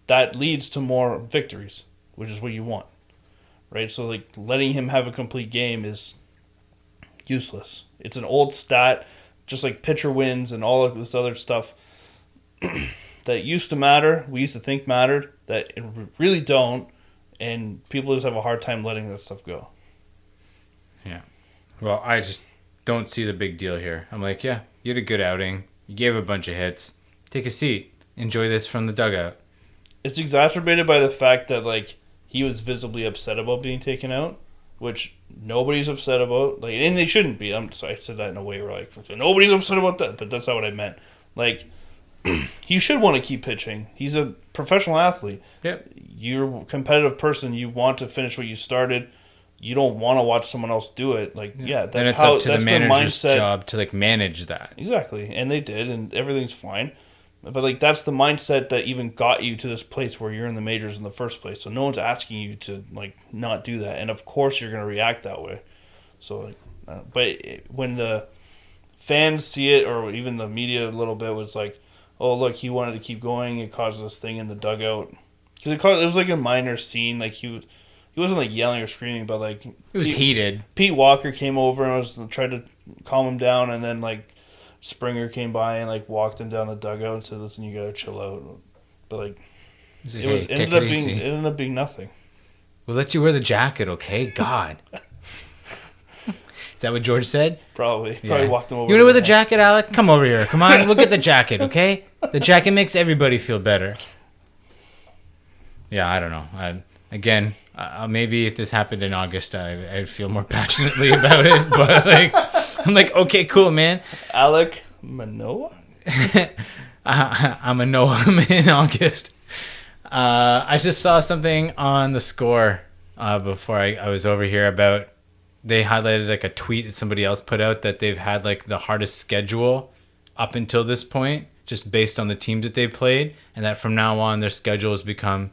that leads to more victories, which is what you want, right? So like letting him have a complete game is useless. It's an old stat, just like pitcher wins and all of this other stuff that used to matter. We used to think mattered that it really don't, and people just have a hard time letting that stuff go. Yeah. Well, I just don't see the big deal here. I'm like, yeah, you had a good outing. You gave a bunch of hits. Take a seat. Enjoy this from the dugout. It's exacerbated by the fact that like he was visibly upset about being taken out, which nobody's upset about. Like, and they shouldn't be. I'm sorry, I said that in a way where like nobody's upset about that, but that's not what I meant. Like, he should want to keep pitching. He's a professional athlete. Yep. You're a competitive person. You want to finish what you started. You don't want to watch someone else do it. Like, yeah, Then that's it's how up to that's the the manager's mindset. job to like manage that. Exactly, and they did, and everything's fine. But like that's the mindset that even got you to this place where you're in the majors in the first place. So no one's asking you to like not do that, and of course you're gonna react that way. So, like, when the fans see it, or even the media a little bit was like, "Oh, look, he wanted to keep going. It caused this thing in the dugout." Because it was like a minor scene. Like he wasn't like yelling or screaming, but like It was heated. Pete Walker came over and was tried to calm him down, and then like Springer came by and like walked him down the dugout and said, "Listen, you gotta chill out." But like He's like, it hey, take it easy. ended up being nothing. We'll let you wear the jacket, okay? God. Is that what George said? Probably Yeah. walked him over. You want to wear the jacket, Alec? Come over here. Come on, we'll get the jacket, okay? The jacket makes everybody feel better. Yeah, I don't know. Again, maybe if this happened in August, I'd feel more passionately about it. But like, I'm like, okay, cool, man. Alec Manoah. I'm a Noah in August. I just saw something on the Score before I was over here about they highlighted like a tweet that somebody else put out that they've had like the hardest schedule up until this point, just based on the teams that they played, and that from now on their schedule has become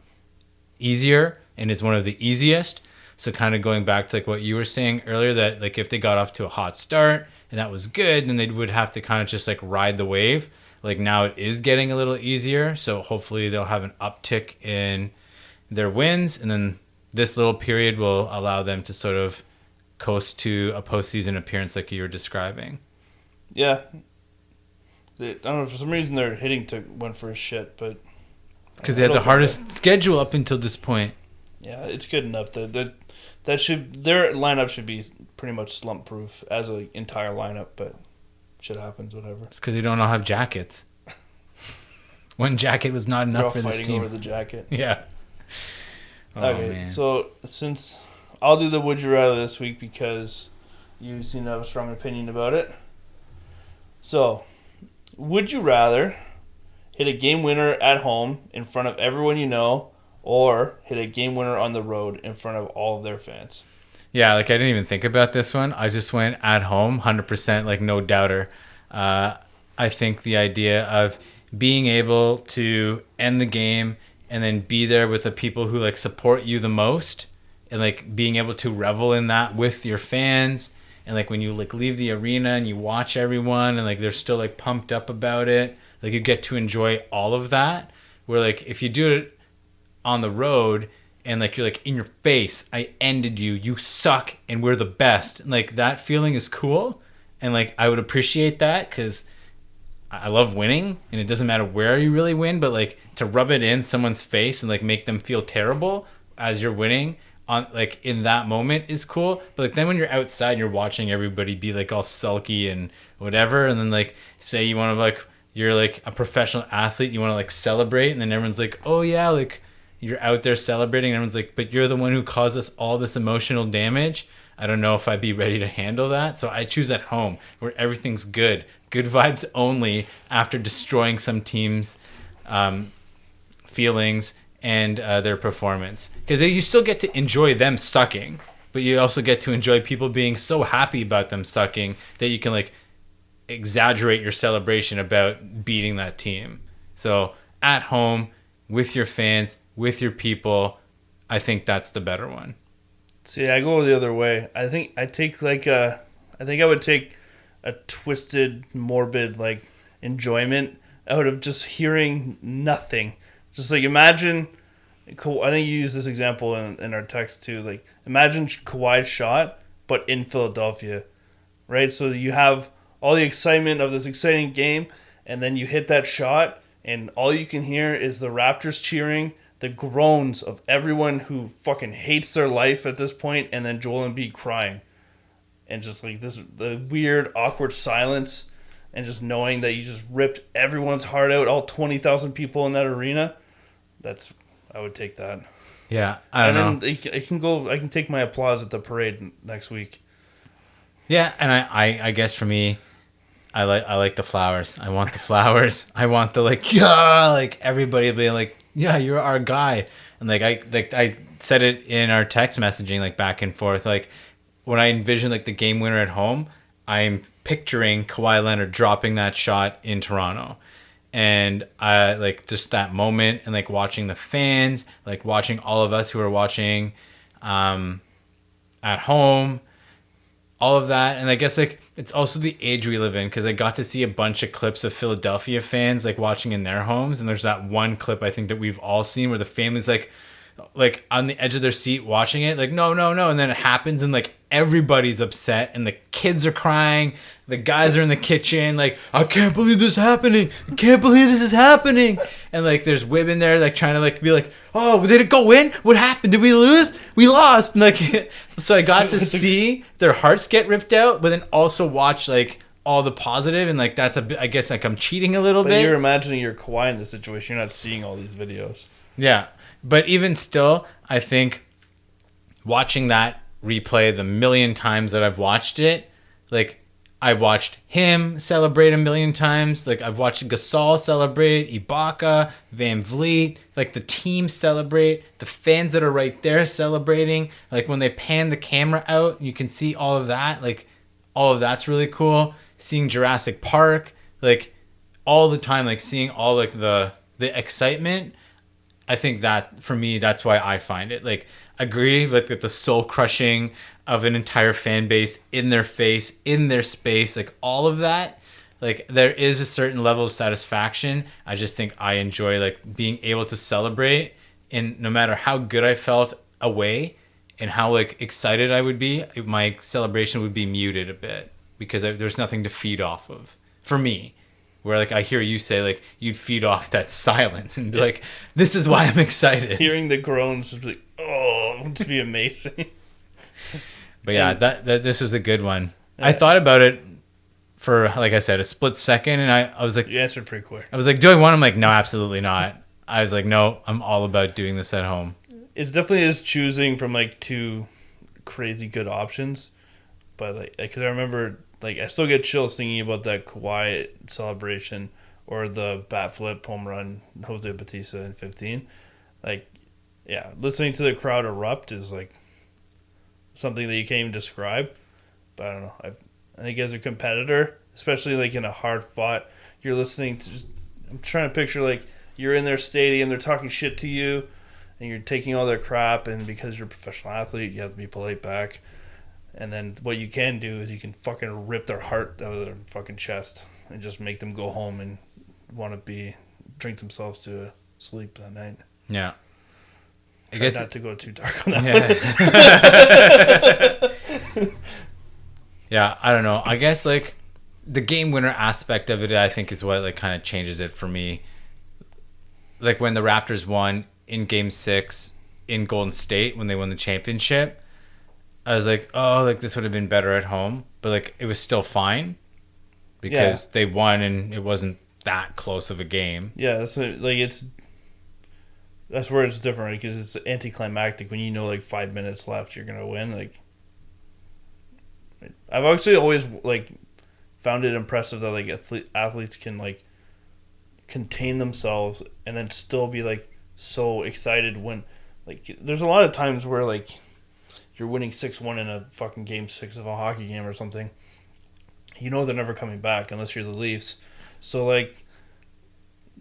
easier and is one of the easiest. So kind of going back to like what you were saying earlier, that like if they got off to a hot start and that was good, then they would have to kind of just like ride the wave. Like now it is getting a little easier, so hopefully they'll have an uptick in their wins, and then this little period will allow them to sort of coast to a postseason appearance like you were describing. Yeah. I don't know, for some reason their hitting went for a shit, but because they had the hardest schedule up until this point. yeah, it's good enough that their lineup should be pretty much slump proof as an entire lineup, but shit happens, whatever. It's because they don't all have jackets. One jacket was not They're all enough for this fighting team. over the jacket. Yeah. Oh, Okay, man. so since I'll do the would you rather this week because you seem to have a strong opinion about it. So, would you rather hit a game winner at home in front of everyone you know, or hit a game winner on the road in front of all of their fans? Yeah, like I didn't even think about this one. I just went at home, 100%, like no doubter. I think the idea of being able to end the game and then be there with the people who like support you the most, and like being able to revel in that with your fans, and like when you like leave the arena and you watch everyone and like they're still like pumped up about it, like you get to enjoy all of that. Where like if you do it on the road and like you're like in your face, I ended you, you suck, and we're the best, and like that feeling is cool, and like I would appreciate that because I love winning, and it doesn't matter where you really win, but like to rub it in someone's face and like make them feel terrible as you're winning on like in that moment is cool. But like then when you're outside and you're watching everybody be like all sulky and whatever, and then like say you want to like you're like a professional athlete, you want to like celebrate, and then everyone's like, oh yeah, like you're out there celebrating, and everyone's like, but you're the one who caused us all this emotional damage. I don't know if I'd be ready to handle that. So I choose at home where everything's good. Good vibes only after destroying some teams' feelings and their performance. Because you still get to enjoy them sucking, but you also get to enjoy people being so happy about them sucking that you can like exaggerate your celebration about beating that team. So at home, with your fans, with your people, I think that's the better one. See, I go the other way. I think I would take a twisted, morbid like enjoyment out of just hearing nothing. Just like imagine I think you used this example in our text too. Like, imagine Kawhi's shot, but in Philadelphia, right? So you have all the excitement of this exciting game, and then you hit that shot, and all you can hear is the Raptors cheering, the groans of everyone who fucking hates their life at this point, and then Joel Embiid crying, and just like this the weird awkward silence, and just knowing that you just ripped everyone's heart out, all 20,000 people in that arena. That's I would take that. Yeah, I don't know. And then I can take my applause at the parade next week. Yeah, and I guess for me, I like the flowers. I want the flowers. I want the like everybody being like, yeah, you're our guy. And I said it in our text messaging like back and forth. Like when I envision like the game winner at home, I'm picturing Kawhi Leonard dropping that shot in Toronto. And I like just that moment and like watching the fans, like watching all of us who are watching at home, all of that. And I guess like it's also the age we live in, because I got to see a bunch of clips of Philadelphia fans like watching in their homes. And there's that one clip I think that we've all seen where the family's like on the edge of their seat watching it, like no, and then it happens and like everybody's upset and the kids are crying, the guys are in the kitchen like, I can't believe this is happening, and like there's women there like trying to like be like, oh, did it go in, what happened, did we lose, we lost, and like so I got to see their hearts get ripped out, but then also watch like all the positive, and like that's a bit, I guess like I'm cheating a little bit. You're imagining you're Kawhi in this situation, you're not seeing all these videos. Yeah. But even still, I think watching that replay the million times that I've watched it, like I watched him celebrate a million times. Like I've watched Gasol celebrate, Ibaka, Van Vliet, like the team celebrate, the fans that are right there celebrating. Like when they pan the camera out, you can see all of that. Like all of that's really cool. Seeing Jurassic Park, like all the time, like seeing all like the excitement. I think that for me, that's why I find it like agree like the soul crushing of an entire fan base in their face, in their space, like all of that. Like there is a certain level of satisfaction. I just think I enjoy like being able to celebrate, and no matter how good I felt away and how like excited I would be, my celebration would be muted a bit because there's nothing to feed off of for me. Where like I hear you say like you'd feed off that silence and be like, this is why I'm excited. Hearing the groans just be like, oh, it would just be amazing. But yeah, that this was a good one. Yeah. I thought about it for, like I said, a split second, and I was like, you answered pretty quick. I was like, do I want? I'm like, no, absolutely not. I was like, no, I'm all about doing this at home. It's definitely is choosing from like two crazy good options, but like because I remember. Like, I still get chills thinking about that Kawhi celebration or the bat flip home run Jose Bautista in 15. Like, yeah, listening to the crowd erupt is, like, something that you can't even describe. But I don't know. I think as a competitor, especially, like, in a hard-fought, you're listening to just... I'm trying to picture, like, you're in their stadium, they're talking shit to you, and you're taking all their crap, and because you're a professional athlete, you have to be polite back. And then what you can do is you can fucking rip their heart out of their fucking chest and just make them go home and want to drink themselves to sleep that night. Yeah. I guess not to go too dark on that one. Yeah, I don't know. I guess like the game winner aspect of it, I think, is what like kind of changes it for me. Like when the Raptors won in Game 6 in Golden State when they won the championship, I was like, oh, like this would have been better at home, but like it was still fine because they won and it wasn't that close of a game. Yeah, that's where it's different because it's anticlimactic when you know like 5 minutes left you're gonna win. Like, I've actually always like found it impressive that like athletes can like contain themselves and then still be like so excited when like there's a lot of times where like. You're winning 6-1 in a fucking game 6 of a hockey game or something. You know they're never coming back unless you're the Leafs. So like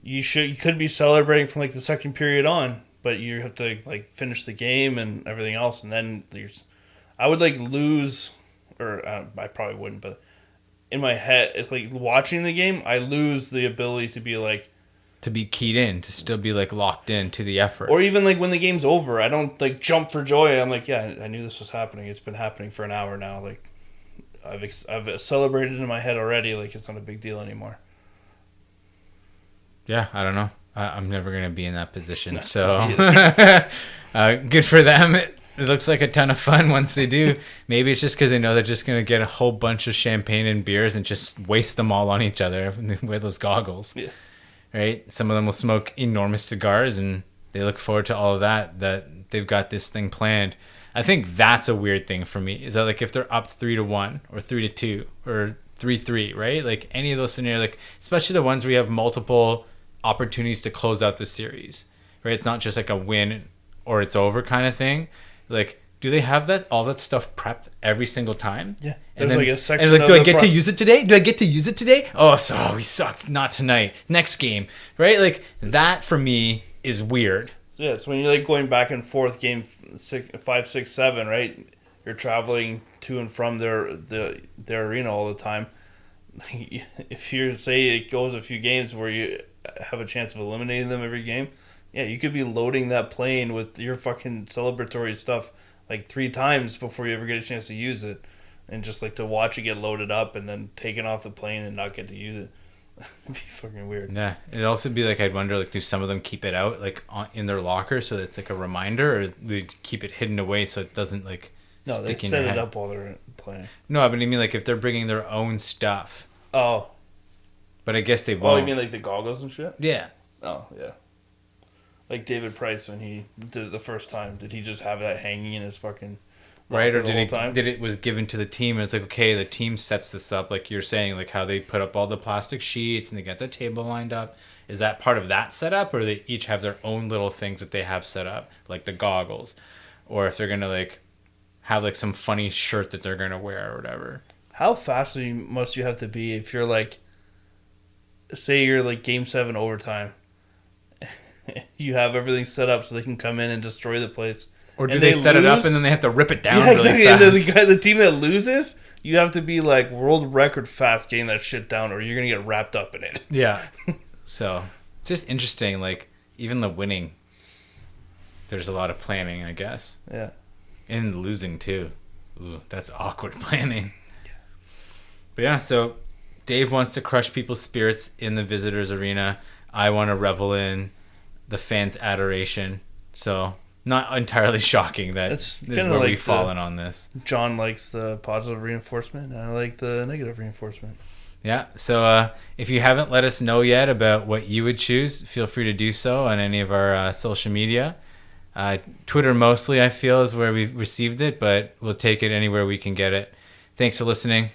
you could be celebrating from like the second period on, but you have to like finish the game and everything else, and then I would like lose, or I probably wouldn't, but in my head, if like watching the game, I lose the ability to be like, to be keyed in, to still be like locked in to the effort. Or even like when the game's over, I don't like jump for joy. I'm like, yeah, I knew this was happening. It's been happening for an hour now. Like, I've celebrated in my head already. Like, it's not a big deal anymore. Yeah, I don't know. I'm never gonna be in that position. So good for them. It looks like a ton of fun once they do. Maybe it's just because they know they're just gonna get a whole bunch of champagne and beers and just waste them all on each other with those goggles. Yeah. Right? Some of them will smoke enormous cigars, and they look forward to all of that. That they've got this thing planned. I think that's a weird thing for me. Is that like if they're up 3-1 or 3-2 or 3-3, right? Like any of those scenarios, like especially the ones where you have multiple opportunities to close out the series, right? It's not just like a win or it's over kind of thing. Like, do they have all that stuff prepped every single time? Yeah. And There's then, like a section and like, of do I the get pro- to use it today? Do I get to use it today? Oh, so we sucked. Not tonight. Next game, right? Like that for me is weird. Yeah, it's when you're like going back and forth, game 5, 6, 7, right? You're traveling to and from their arena all the time. If you say it goes a few games where you have a chance of eliminating them every game, yeah, you could be loading that plane with your fucking celebratory stuff like 3 times before you ever get a chance to use it, and just like to watch it get loaded up and then taken off the plane and not get to use it. It'd be fucking weird. Yeah, it'd also be like I'd wonder like do some of them keep it out like in their locker so it's like a reminder, or they keep it hidden away so it doesn't like No, they stick in set your it head. up while they're playing. No, but I mean like if they're bringing their own stuff, Oh, but I guess they oh, won't. you mean like the goggles and shit? Yeah. Oh, yeah. Like David Price when he did it the first time, did he just have that hanging in his fucking Right, or locker the did whole time? it was given to the team and it's like, okay, the team sets this up like you're saying, like how they put up all the plastic sheets and they get the table lined up. Is that part of that setup, or they each have their own little things that they have set up, like the goggles, or if they're gonna like have like some funny shirt that they're gonna wear or whatever. How fast must you have to be if you're like, say you're like Game 7 overtime, you have everything set up so they can come in and destroy the place. Or do And they set it up lose? and then they have to rip it down Yeah, really exactly. fast? And then the team that loses, you have to be like world record fast getting that shit down, or you're gonna get wrapped up in it. Yeah. So, just interesting. Like even the winning, there's a lot of planning, I guess, Yeah. and losing too. Ooh, that's awkward planning. But yeah, so Dave wants to crush people's spirits in the visitors' arena. I want to revel in the fans' adoration. So, not entirely shocking that That's this is kinda where like we've fallen on this. John likes the positive reinforcement, and I like the negative reinforcement. Yeah, so if you haven't let us know yet about what you would choose, feel free to do so on any of our social media. Twitter mostly, I feel, is where we've received it, but we'll take it anywhere we can get it. Thanks for listening.